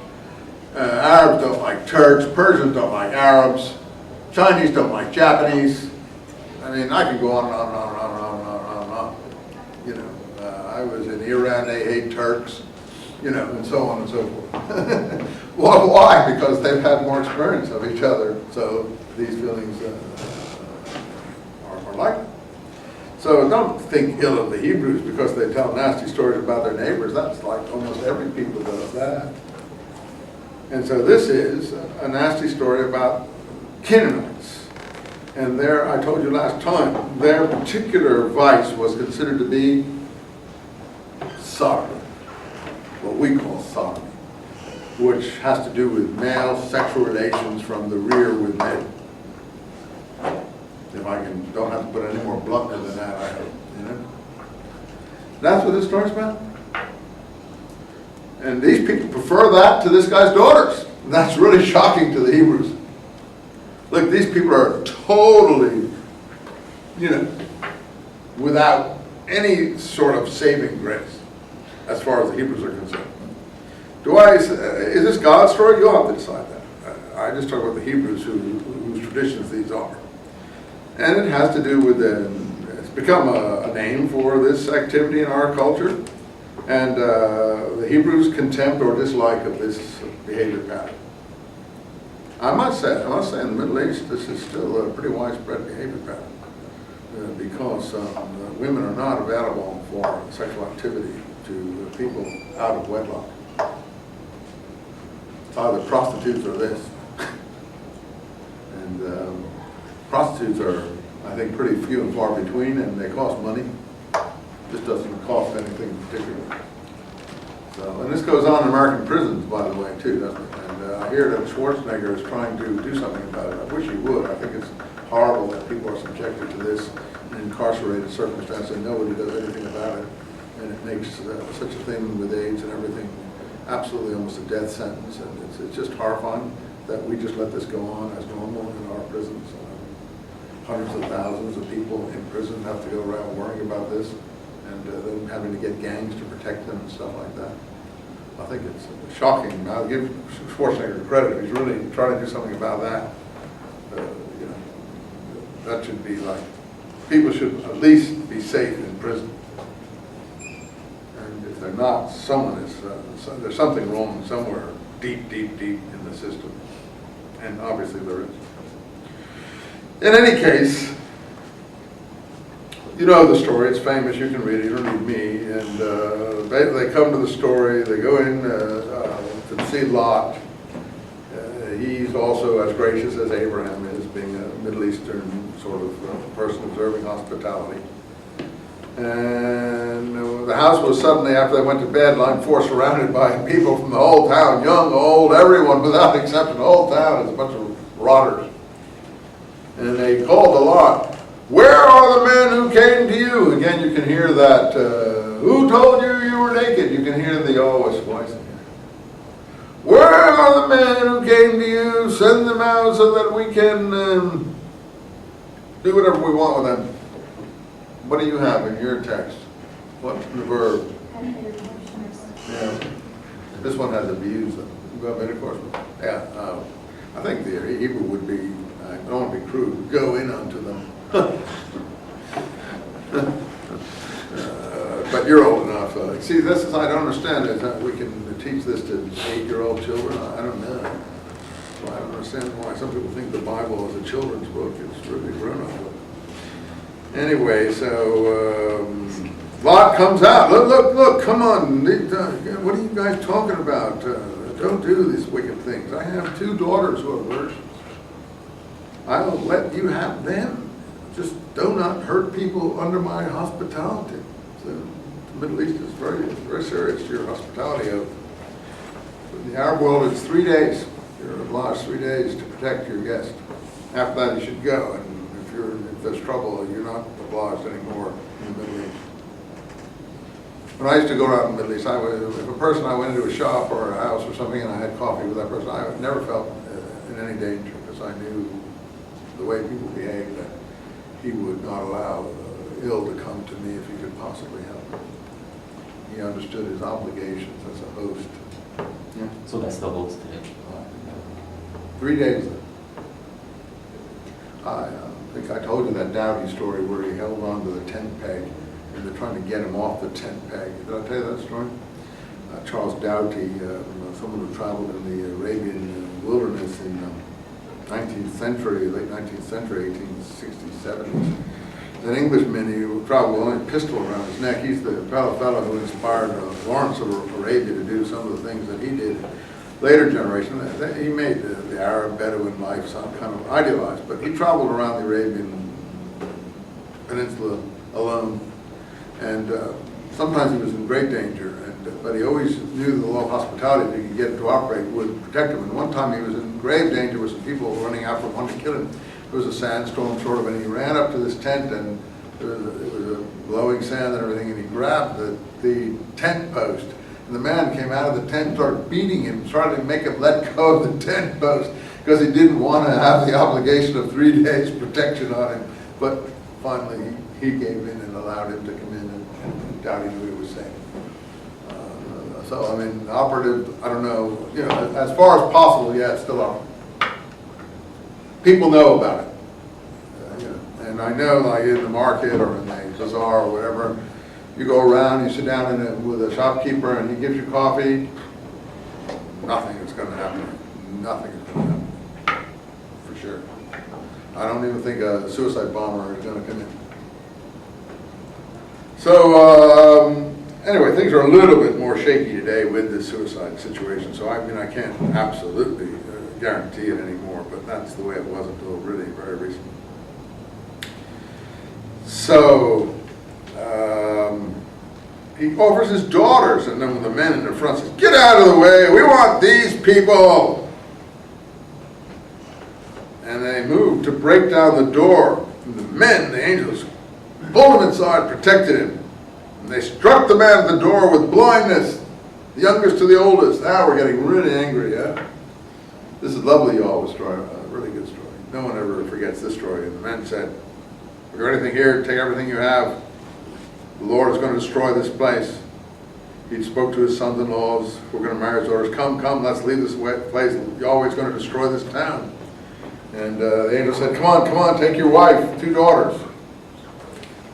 Arabs don't like Turks, Persians don't like Arabs, Chinese don't like Japanese. I mean, I can go on and on and on and on and on and on and on and on. You know, I was in Iran, they hate Turks, you know, and so on and so forth. Well, why? Because they've had more experience of each other, so these feelings are like. So don't think ill of the Hebrews because they tell nasty stories about their neighbors. That's like almost every people does that. And so this is a nasty story about Canaanites. And there, I told you last time, their particular vice was considered to be sodomy, what we call sodomy, which has to do with male sexual relations from the rear with men. If I don't have to put any more bluntness than that, I hope, you know. That's what this story's about. And these people prefer that to this guy's daughters. And that's really shocking to the Hebrews. Look, these people are totally, you know, without any sort of saving grace as far as the Hebrews are concerned. Is this God's story? You'll have to decide that. I just talk about the Hebrews whose traditions these are. And it has to do with it's become a name for this activity in our culture. And the Hebrews' contempt or dislike of this behavior pattern. I must say in the Middle East, this is still a pretty widespread behavior pattern because women are not available for sexual activity to people out of wedlock. It's either prostitutes or this. And prostitutes are, I think, pretty few and far between, and they cost money. This doesn't cost anything in particular. So, and this goes on in American prisons, by the way, too, doesn't it? And I hear that Schwarzenegger is trying to do something about it. I wish he would. I think it's horrible that people are subjected to this in incarcerated circumstances and nobody does anything about it. And it makes such a thing with AIDS and everything absolutely almost a death sentence. And it's just horrifying that we just let this go on as normal in our prisons. Hundreds of thousands of people in prison have to go around worrying about this and then having to get gangs to protect them and stuff like that. I think it's shocking. I'll give Schwarzenegger credit. He's really trying to do something about that. You know, that should be like, people should at least be safe in prison. And if they're not, there's something wrong somewhere deep, deep, deep in the system. And obviously there is. In any case, you know the story, it's famous, you can read it, you don't need me. And they come to the story, they go in to see Lot. He's also as gracious as Abraham is, being a Middle Eastern sort of person observing hospitality. And the house was suddenly, after they went to bed, line 4, surrounded by people from the whole town, young, old, everyone, without exception. The whole town is a bunch of rotters. And they called to Lot, "Where are the men who came to you?" Again, you can hear that, "Who told you you were naked?" You can hear the always voice in here. "Where are the men who came to you? Send them out so that we can do whatever we want with them." What do you have in your text? What's the verb? Yeah. This one has abused them. You have intercourse with them? Yeah. I think the Hebrew would be, I don't want to be crude, go in unto them. But you're old enough. See, this is, I don't understand is that we can teach this to 8-year-old children. I don't know. So I don't understand why some people think the Bible is a children's book. It's really a grown-up book. Anyway, so Lot comes out. Look, come on. What are you guys talking about? Don't do these wicked things. I have 2 daughters who are virgins. I'll let you have them. Just do not hurt people under my hospitality. So the Middle East is very serious to your hospitality oath. In the Arab world, it's 3 days. You're obliged 3 days to protect your guest. After that, you should go. And if there's trouble, you're not obliged anymore in the Middle East. When I used to go out in the Middle East, if I went into a shop or a house or something and I had coffee with that person, I never felt in any danger because I knew the way people behaved that he would not allow ill to come to me if he could possibly help. He understood his obligations as a host. Yeah. So that still holds today. 3 days. I think I told you that Doughty story where he held on to the tent peg and they're trying to get him off the tent peg. Did I tell you that story? Charles Doughty, someone who traveled in the Arabian wilderness in 19th century, late 19th century, 1860s, 70s. An Englishman, he traveled with only a pistol around his neck. He's the fellow who inspired Lawrence of Arabia to do some of the things that he did. Later generation, he made the Arab Bedouin life sound kind of idealized, but he traveled around the Arabian Peninsula alone, and sometimes he was in great danger, but he always knew the law of hospitality, if he could get him to operate, would protect him. And one time he was in grave danger with some people running out from wanting to kill him. There was a sandstorm sort of, and he ran up to this tent, and it was a blowing sand and everything, and he grabbed the tent post. And the man came out of the tent and started beating him, trying to make him let go of the tent post because he didn't want to have the obligation of 3 days protection on him. But finally, he gave in and allowed him to come in, and Doughty knew he was safe. So, I mean, operative, I don't know, as far as possible, yeah, it's still operative. People know about it. And I know, like in the market or in the bazaar or whatever, you go around, you sit down with a shopkeeper and he gives you coffee, nothing is going to happen. Nothing is going to happen, for sure. I don't even think a suicide bomber is going to come in. So, anyway, things are a little bit more shaky today with this suicide situation. So, I mean, I can't absolutely guarantee it anymore, but that's the way it was until really very recently. So, he offers his daughters, and then the men in the front says, "Get out of the way, we want these people." And they moved to break down the door. And the men, the angels, pulled him inside, protected him. And they struck the man at the door with blindness, the youngest to the oldest. Now we're getting really angry, yeah? This is lovely, y'all, story, a really good story. No one ever forgets this story. And the men said, "If you have anything here, take everything you have. The Lord is going to destroy this place." He spoke to his sons-in-laws, "We're going to marry his daughters. Come, let's leave this place. Yahweh's going to destroy this town." And the angel said, come on, take your wife, 2 daughters.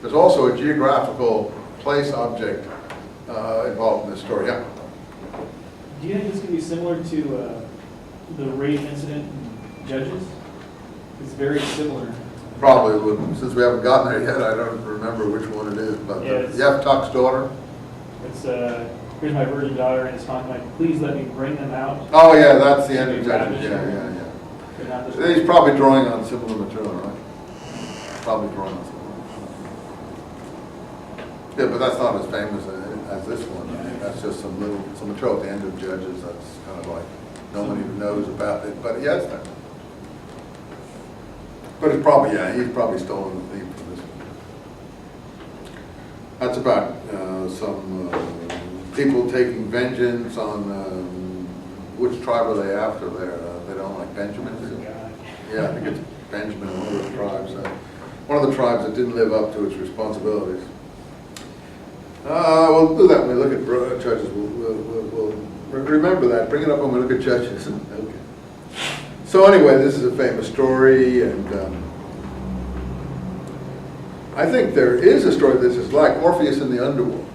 There's also a geographical place object involved in this story. Yeah. Do you think this could be similar to the rape incident in Judges? It's very similar. Probably would. Since we haven't gotten there yet, I don't remember which one it is. But Yeah, Yeftuch's daughter. It's here's my virgin daughter, and it's talking like, "Please let me bring them out." Oh yeah, that's the end of Judges. Yeah. But not this He's probably drawing on similar material, right? Probably drawing on similar material. Yeah, but that's not as famous as this one. I mean, that's just some material at the end of Judges. That's kind of like no one even knows about it. But yeah, it's there. But it's probably, he's probably stolen the theme from this one. That's about some people taking vengeance on, which tribe are they after there? They don't like Benjamin? Yeah, I think it's Benjamin, one of those tribes. One of the tribes that didn't live up to its responsibilities. We'll do that when we look at Judges. We'll remember that. Bring it up when we look at Judges. Okay. So anyway, this is a famous story, and I think there is a story that is like Orpheus in the underworld.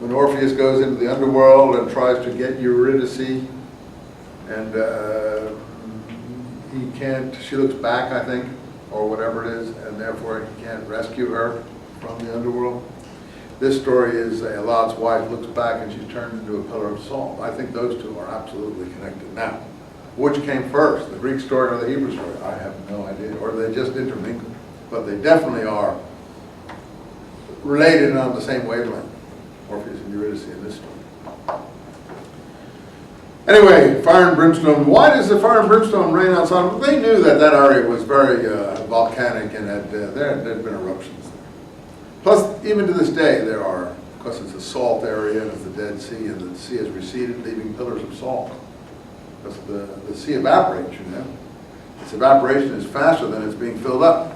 When Orpheus goes into the underworld and tries to get Eurydice, and he can't, she looks back, I think, or whatever it is, and therefore he can't rescue her from the underworld. This story is Lot's wife looks back and she's turned into a pillar of salt. I think those two are absolutely connected. Now, which came first, the Greek story or the Hebrew story? I have no idea, or they just intermingled. But they definitely are related and on the same wavelength, Orpheus and Eurydice in this story. Anyway, fire and brimstone. Why does the fire and brimstone rain outside? Well, they knew that that area was very volcanic and there had been eruptions there. Plus, even to this day, there are, because it's a salt area and it's the Dead Sea, and the sea has receded, leaving pillars of salt. Because the sea evaporates, you know. Its evaporation is faster than it's being filled up.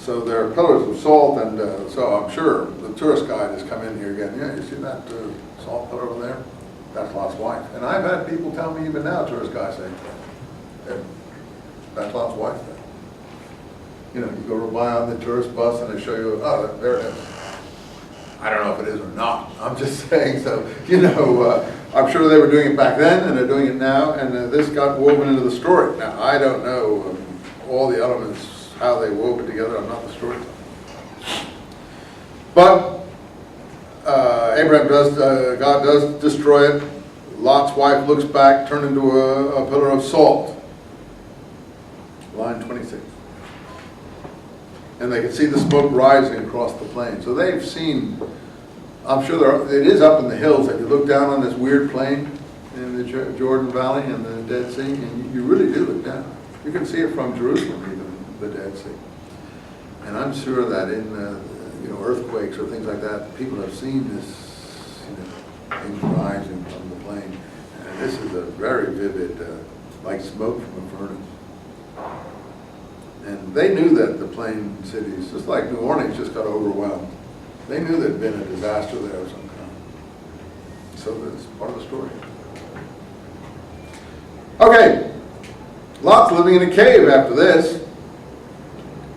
So there are pillars of salt, and so I'm sure the tourist guide has come in here again. Yeah, you see that salt pillar over there? That's Lot's wife. And I've had people tell me even now, tourist guys say, hey, that's Lot's wife there. You know, you go by on the tourist bus and they show you, oh, there it is. I don't know if it is or not. I'm just saying, so, you know, I'm sure they were doing it back then and they're doing it now, and this got woven into the story. Now, I don't know all the elements, how they wove it together. I'm not the storyteller. But God does destroy it. Lot's wife looks back, turned into a pillar of salt. Line 26. And they can see the smoke rising across the plain. So they've seen, I'm sure it is up in the hills that you look down on this weird plain in the Jordan Valley and the Dead Sea, and you really do look down. You can see it from Jerusalem, even the Dead Sea. And I'm sure that in you know, earthquakes or things like that, people have seen this, you know, things rising from the plain. And this is a very vivid, like smoke from a furnace. And they knew that the plain cities, just like New Orleans, just got overwhelmed. They knew there'd been a disaster there of some kind. So that's part of the story. Okay, Lot's living in a cave after this.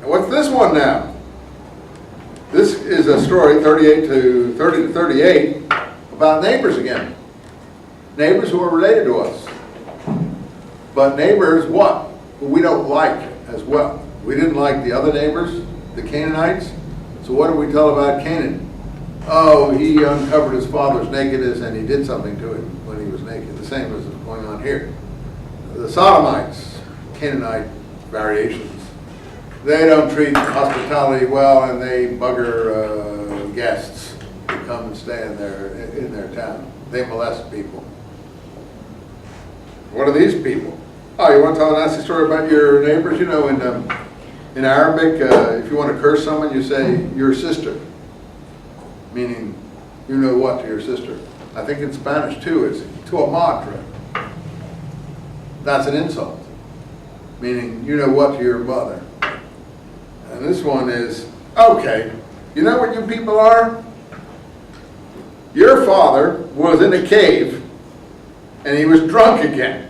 And what's this one now? This is a story, 30 to 38, about neighbors again. Neighbors who are related to us. But neighbors, what? Who we don't like as well. We didn't like the other neighbors, the Canaanites. So what do we tell about Canaan? Oh, he uncovered his father's nakedness and he did something to him when he was naked. The same as going on here. The Sodomites, Canaanite variations. They don't treat hospitality well, and they bugger guests who come and stay in their town. They molest people. What are these people? Oh, you want to tell a nasty story about your neighbors? You know, in Arabic, if you want to curse someone, you say, your sister. Meaning, you know what to your sister. I think in Spanish, too, it's tu madre. That's an insult. Meaning, you know what to your mother. And this one is, okay, you know what you people are? Your father was in a cave, and he was drunk again.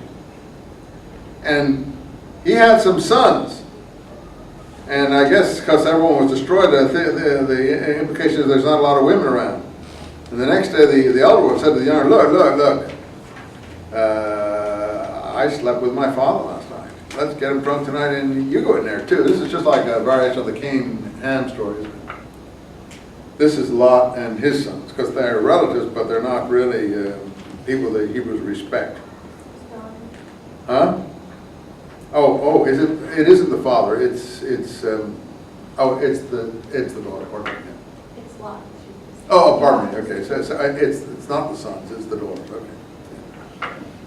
And he had some sons. And I guess because everyone was destroyed, the implication is there's not a lot of women around. And the next day, the elder one said to the younger, look, I slept with my father last night. Let's get him drunk tonight, and you go in there too. This is just like a variation of the Cain and Ham story, isn't it? This is Lot and his sons, because they're relatives, but they're not really people the Hebrews respect. Huh? Oh, is it? It isn't the father. It's the daughter. Pardon me. It's Lot. Oh, pardon me. Okay, so it's not the sons. It's the daughters. Okay.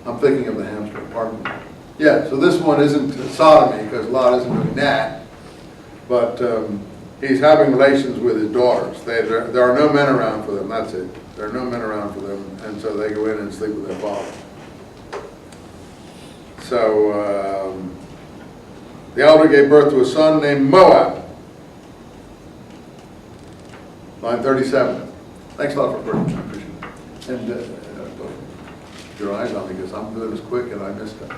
I'm thinking of the hamster. Pardon me. Yeah. So this one isn't sodomy because Lot isn't doing that, but he's having relations with his daughters. There are no men around for them. That's it. There are no men around for them, and so they go in and sleep with their father. So the elder gave birth to a son named Moab. Line 37. Thanks a lot for birth. I appreciate it. And your eyes on me because I'm doing this quick and I missed it.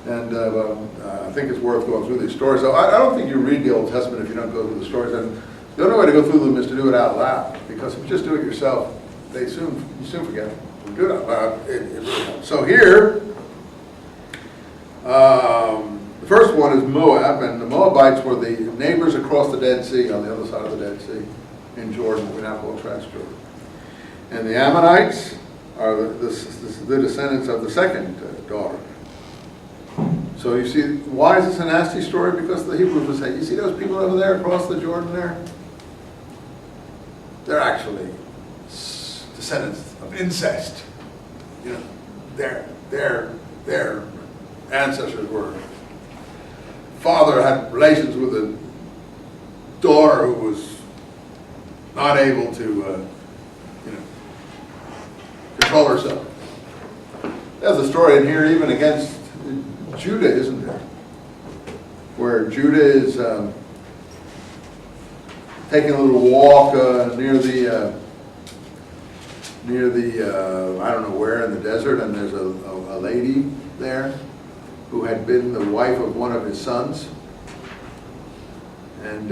And I think it's worth going through these stories. So I don't think you read the Old Testament if you don't go through the stories. And the only way to go through them is to do it out loud. Because if you just do it yourself, you soon forget it. When you do it out loud, it really helps. So here, the first one is Moab, and the Moab Moabites were the neighbors across the Dead Sea, on the other side of the Dead Sea, in Jordan, we now call Transjordan. And the Ammonites are the descendants of the second daughter. So you see, why is this a nasty story? Because the Hebrews would say, you see those people over there across the Jordan there? They're actually descendants of incest. You know, their ancestors were, father had relations with a daughter who was not able to, control herself. There's a story in here even against Judah, isn't there? Where Judah is taking a little walk near the I don't know where in the desert, and there's a lady there who had been the wife of one of his sons. And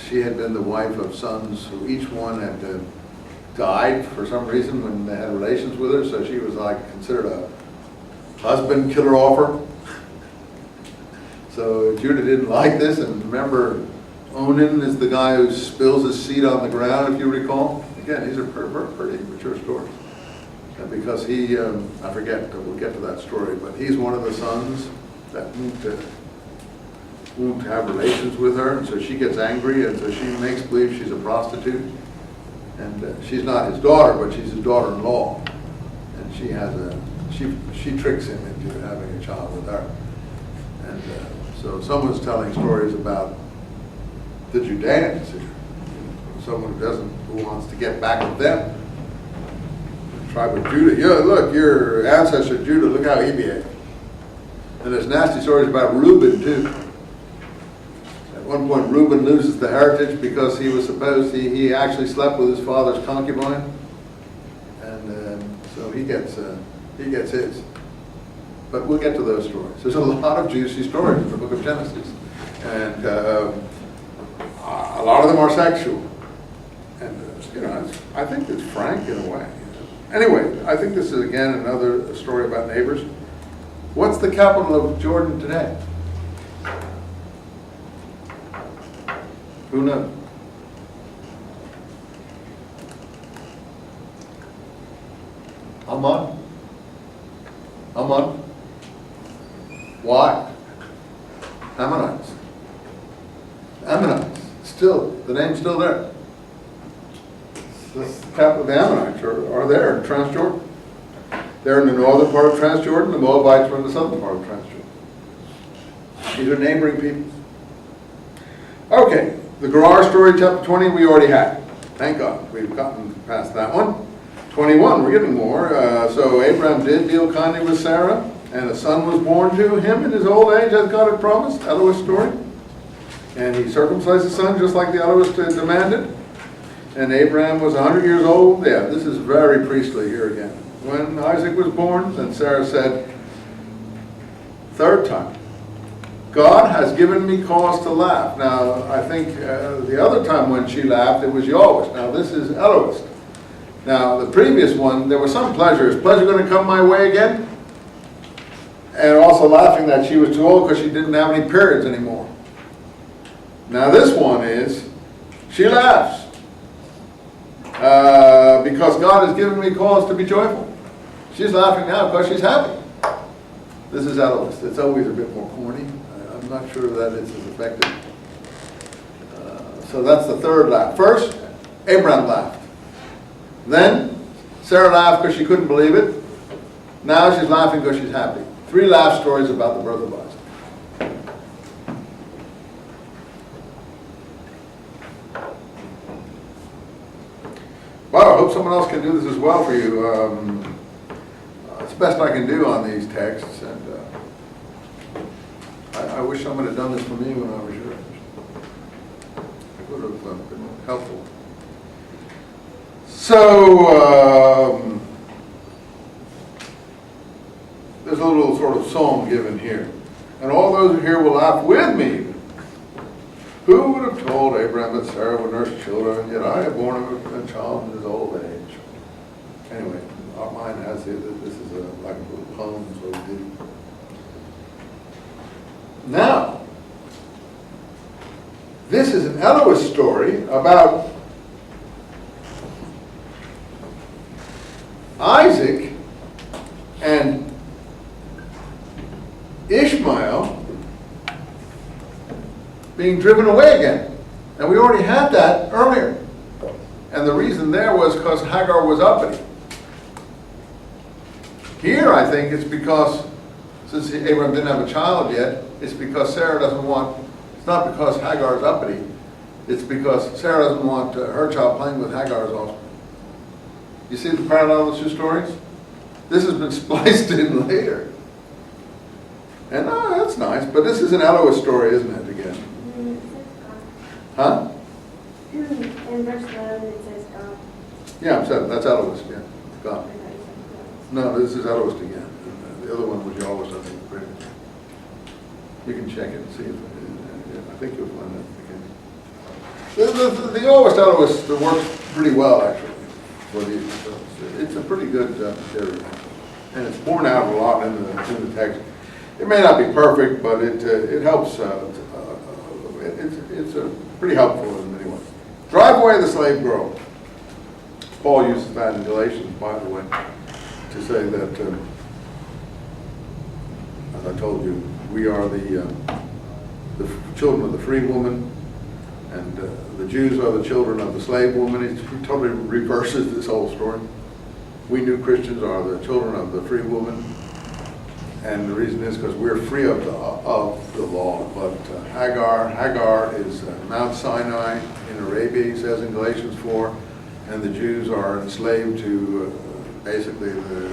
she had been the wife of sons who each one had died for some reason when they had relations with her, so she was like considered a husband killer offer. So Judah didn't like this, and remember, Onan is the guy who spills his seed on the ground, if you recall. Again, these are pretty mature stories. And because he, I forget, we'll get to that story, but he's one of the sons that won't have relations with her, and so she gets angry, and so she makes believe she's a prostitute. And she's not his daughter, but she's his daughter-in-law. And she tricks him into having a child with her. And so someone's telling stories about the Judeans here. Someone who wants to get back at them. The tribe of Judah. Yeah, look, your ancestor Judah, look how he behaved. And there's nasty stories about Reuben too. At one point, Reuben loses the heritage because he was supposed he actually slept with his father's concubine, and so he gets his. But we'll get to those stories. There's a lot of juicy stories in the book of Genesis, and a lot of them are sexual. And I think it's frank in a way. Anyway, I think this is again another story about neighbors. What's the capital of Jordan today? Who knows? Amman? Why? Ammonites. Ammonites. Still, the name's still there. The capital of the Ammonites are there in Transjordan. They're in the northern part of Transjordan. The Moabites are in the southern part of Transjordan. These are neighboring peoples. Okay, the Gerar story, chapter 20, we already had. Thank God, we've gotten past that one. 21, we're getting more. So Abraham did deal kindly with Sarah, and a son was born to him in his old age, as God had promised. Eloah's story. And he circumcised his son just like the Elohist demanded. And Abraham was 100 years old. Yeah, this is very priestly here again. When Isaac was born, then Sarah said, third time, God has given me cause to laugh. Now, I think the other time when she laughed, it was Yahweh. Now, this is Elohist. Now, the previous one, there was some pleasure. Is pleasure going to come my way again? And also laughing that she was too old because she didn't have any periods anymore. Now, this one is, she laughs. Because God has given me cause to be joyful. She's laughing now because she's happy. This is Elohist. It's always a bit more corny. I'm not sure that it's as effective. So that's the third laugh. First, Abraham laughed. Then, Sarah laughed because she couldn't believe it. Now she's laughing because she's happy. 3 laugh stories about the birth of Isaac. Wow, I hope someone else can do this as well for you. It's the best I can do on these texts, and I wish someone had done this for me when I was your age. It would have been helpful. So, there's a little sort of song given here. And all those here will laugh with me. Who would have told Abraham that Sarah would nurse children, yet I have borne him a child in his old age? Anyway, mine has it that this is like a little poem, so we did. Now, This is an Eloist story about Isaac and Ishmael being driven away again. And we already had that earlier. And the reason there was because Hagar was uppity. Here, I think it's because, since Abraham didn't have a child yet, it's because Sarah doesn't want, it's not because Hagar is uppity, it's because Sarah doesn't want her child playing with Hagar's offspring. You see the parallel of the two stories? This has been spliced in later. And that's nice, but this is an Eloist story, isn't it, again? Huh? In verse 11 it says God. Yeah, that's Eloist, yeah. God. No, this is Eloist again. The other one was Yahwist, I think. You can check it and see if, I think you'll find that again. The Yahwist Eloist works pretty well, actually. For these. It's a pretty good theory. And it's borne out a lot in the text. It may not be perfect, but it helps. It's pretty helpful in many ways. Drive away the slave girl. Paul uses that in Galatians, by the way, to say that, as I told you, we are the children of the free woman, and the Jews are the children of the slave woman. He totally reverses this whole story. We new Christians are the children of the free woman, and the reason is because we're free of the law. But Hagar is Mount Sinai in Arabia, he says in Galatians 4, and the Jews are enslaved to basically the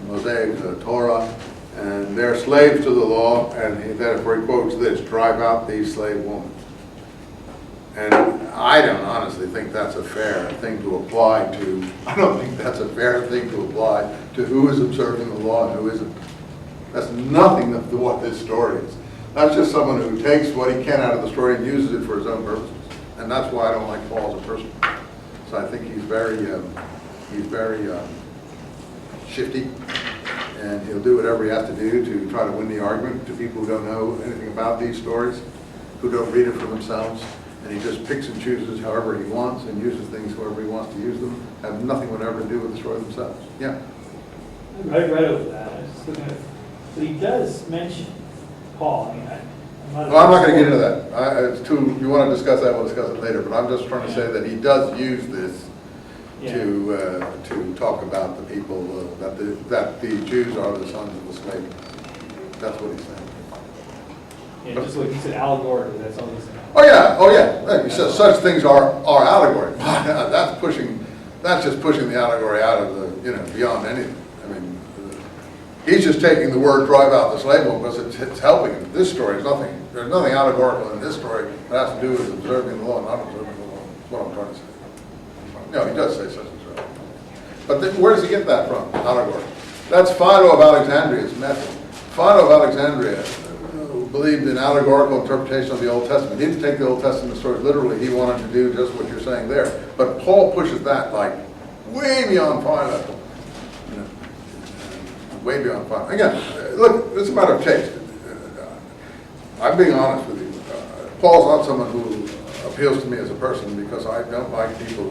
Mosaic Torah, and they're slaves to the law, and therefore he quotes this, drive out these slave women. And I don't honestly think that's a fair thing to apply to, I don't think that's a fair thing to apply to who is observing the law and who isn't. That's nothing to what this story is. That's just someone who takes what he can out of the story and uses it for his own purposes. And that's why I don't like Paul as a person. So I think he's very shifty, and he'll do whatever he has to do to try to win the argument to people who don't know anything about these stories, who don't read it for themselves. And he just picks and chooses however he wants and uses things however he wants to use them, have nothing whatever to do with the story themselves. Yeah? I read over that. I was just looking at, but he does mention Paul. I mean, I'm not going to get into that. It's too. You want to discuss that, we'll discuss it later. But I'm just trying to say that he does use this to talk about the people that the Jews are the sons of the slave. That's what he's saying. Yeah, just like he said, allegorically. That's all he said. Oh yeah. He says such things are allegory. That's just pushing the allegory out of the beyond anything. I mean, he's just taking the word drive out the slave woman because it's helping him. This story is nothing. There's nothing allegorical in this story that has to do with observing the law and not observing the law. That's what I'm trying to say. No, he does say such and such. But then where does he get that from? Allegory. That's Philo of Alexandria's method. Philo of Alexandria believed in allegorical interpretation of the Old Testament. He didn't take the Old Testament stories literally. He wanted to do just what you're saying there. But Paul pushes that like way beyond Philo. Way beyond Philo. Again, look, it's a matter of taste. I'm being honest with you. Paul's not someone who appeals to me as a person because I don't like people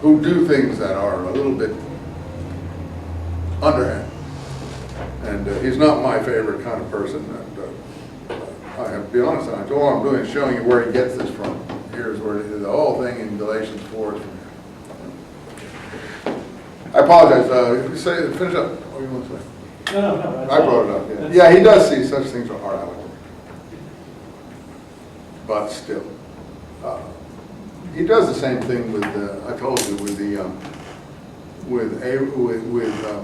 who do things that are a little bit underhand. And he's not my favorite kind of person. And I have to be honest, and all I'm doing is showing you where he gets this from. Here's where the whole thing in Galatians 4 is from here. I apologize. Finish up. What do you want to say? No. I brought it up. Yeah, he does see such things are allegory. But still, he does the same thing with I told you with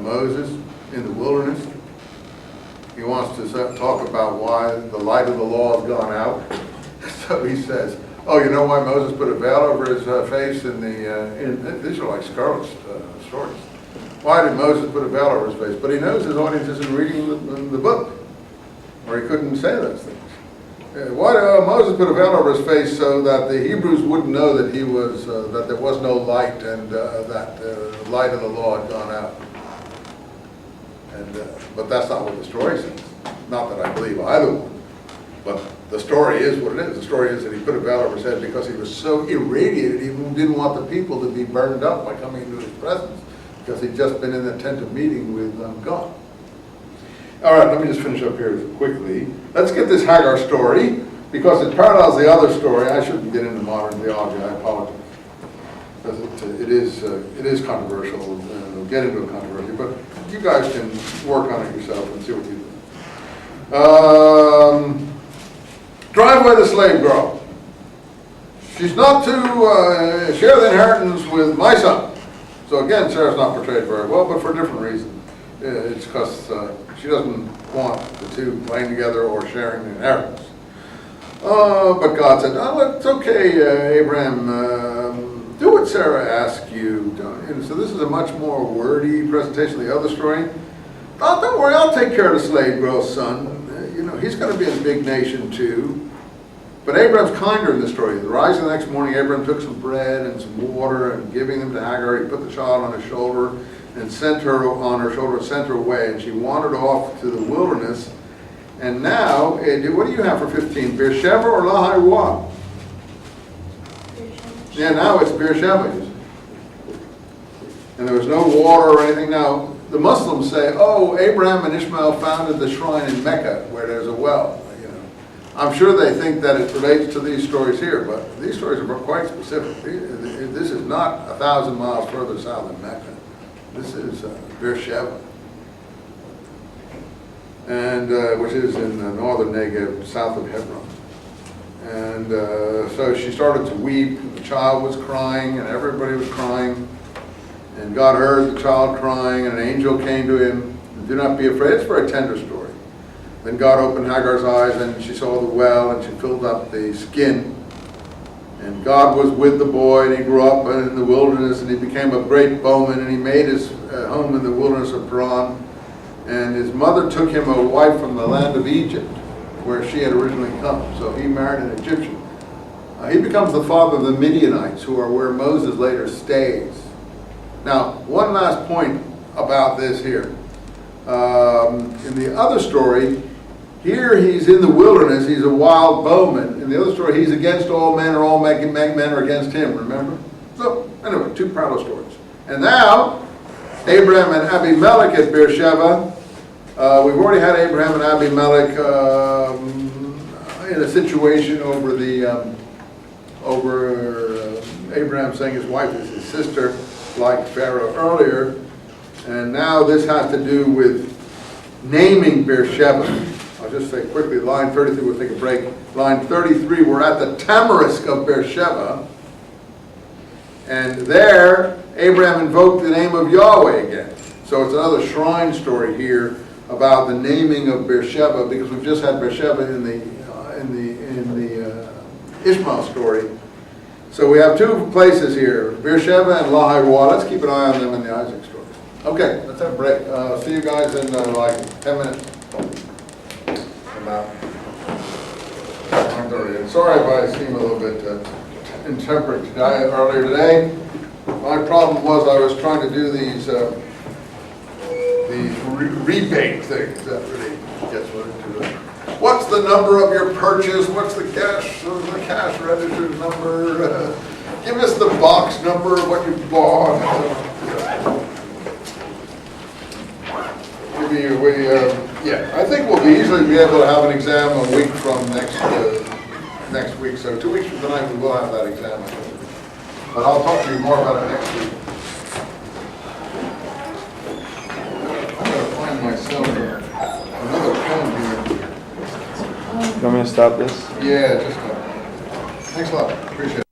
Moses in the wilderness. He wants to talk about why the light of the law has gone out. So he says, "Oh, you know why Moses put a veil over his face these are like scarlet stories. Why did Moses put a veil over his face? But he knows his audience isn't reading the book, or he couldn't say those things. Why did Moses put a veil over his face so that the Hebrews wouldn't know that he was that there was no light and that the light of the law had gone out? And but that's not what the story says. Not that I believe either one, but the story is what it is. The story is that he put a veil over his head because he was so irradiated, he didn't want the people to be burned up by coming into his presence, because he'd just been in a tent of meeting with God. All right, let me just finish up here quickly. Let's get this Hagar story, because it parallels the other story. I shouldn't get into modern theology, I apologize. Because it is controversial, and we'll get into a controversy, but you guys can work on it yourself and see what you do. Drive away the slave girl. She's not to share the inheritance with my son. So again, Sarah's not portrayed very well, but for a different reason. It's because she doesn't want the two playing together or sharing the inheritance. But God said, oh, it's okay, Abraham, do what Sarah asks you. And so this is a much more wordy presentation of the other story. Oh, don't worry, I'll take care of the slave girl's son. He's going to be a big nation too. But Abraham's kinder in this story. The rise of the next morning, Abraham took some bread and some water, and giving them to Hagar, he put the child on his shoulder and sent her on her shoulder, sent her away, and she wandered off to the wilderness. And now, what do you have for 15? Beersheba or Lahai? Yeah, now it's Beersheba. And there was no water or anything. Now, the Muslims say, oh, Abraham and Ishmael founded the shrine in Mecca where there's a well. I'm sure they think that it relates to these stories here, but these stories are quite specific. This is not 1,000 miles further south than Mecca. This is Beersheba, and which is in the northern Negev, south of Hebron. And so she started to weep. The child was crying, and everybody was crying. And God heard the child crying, and an angel came to him. Do not be afraid. It's a very tender story. Then God opened Hagar's eyes, and she saw the well, and she filled up the skin. And God was with the boy, and he grew up in the wilderness, and he became a great bowman, and he made his home in the wilderness of Paran. And his mother took him a wife from the land of Egypt, where she had originally come. So he married an Egyptian. He becomes the father of the Midianites, who are where Moses later stays. Now, one last point about this here. In the other story, here he's in the wilderness, he's a wild bowman. In the other story, he's against all men, or all men are against him, remember? So, anyway, two parallel stories. And now, Abraham and Abimelech at Beersheba. We've already had Abraham and Abimelech in a situation over Abraham saying his wife is his sister, like Pharaoh earlier. And now this has to do with naming Beersheba. I'll just say quickly, line 33, we'll take a break. Line 33, we're at the tamarisk of Beersheba. And there, Abraham invoked the name of Yahweh again. So it's another shrine story here about the naming of Beersheba, because we've just had Beersheba in the Ishmael story. So we have two places here, Beersheba and Lahai. Let's keep an eye on them in the Isaac story. Okay, let's have a break. See you guys in like 10 minutes. About 1:30. Sorry if I seem a little bit intemperate earlier today. My problem was I was trying to do these rebate things. That really gets what into it. What's the number of your purchase? What's the cash register number? Give us the box number of what you bought. Yeah, I think we'll easily be able to have an exam a week from next week. So 2 weeks from tonight we will have that exam. But I'll talk to you more about it next week. I'm going to find myself another phone here. You want me to stop this? Yeah, just thanks a lot. Appreciate it.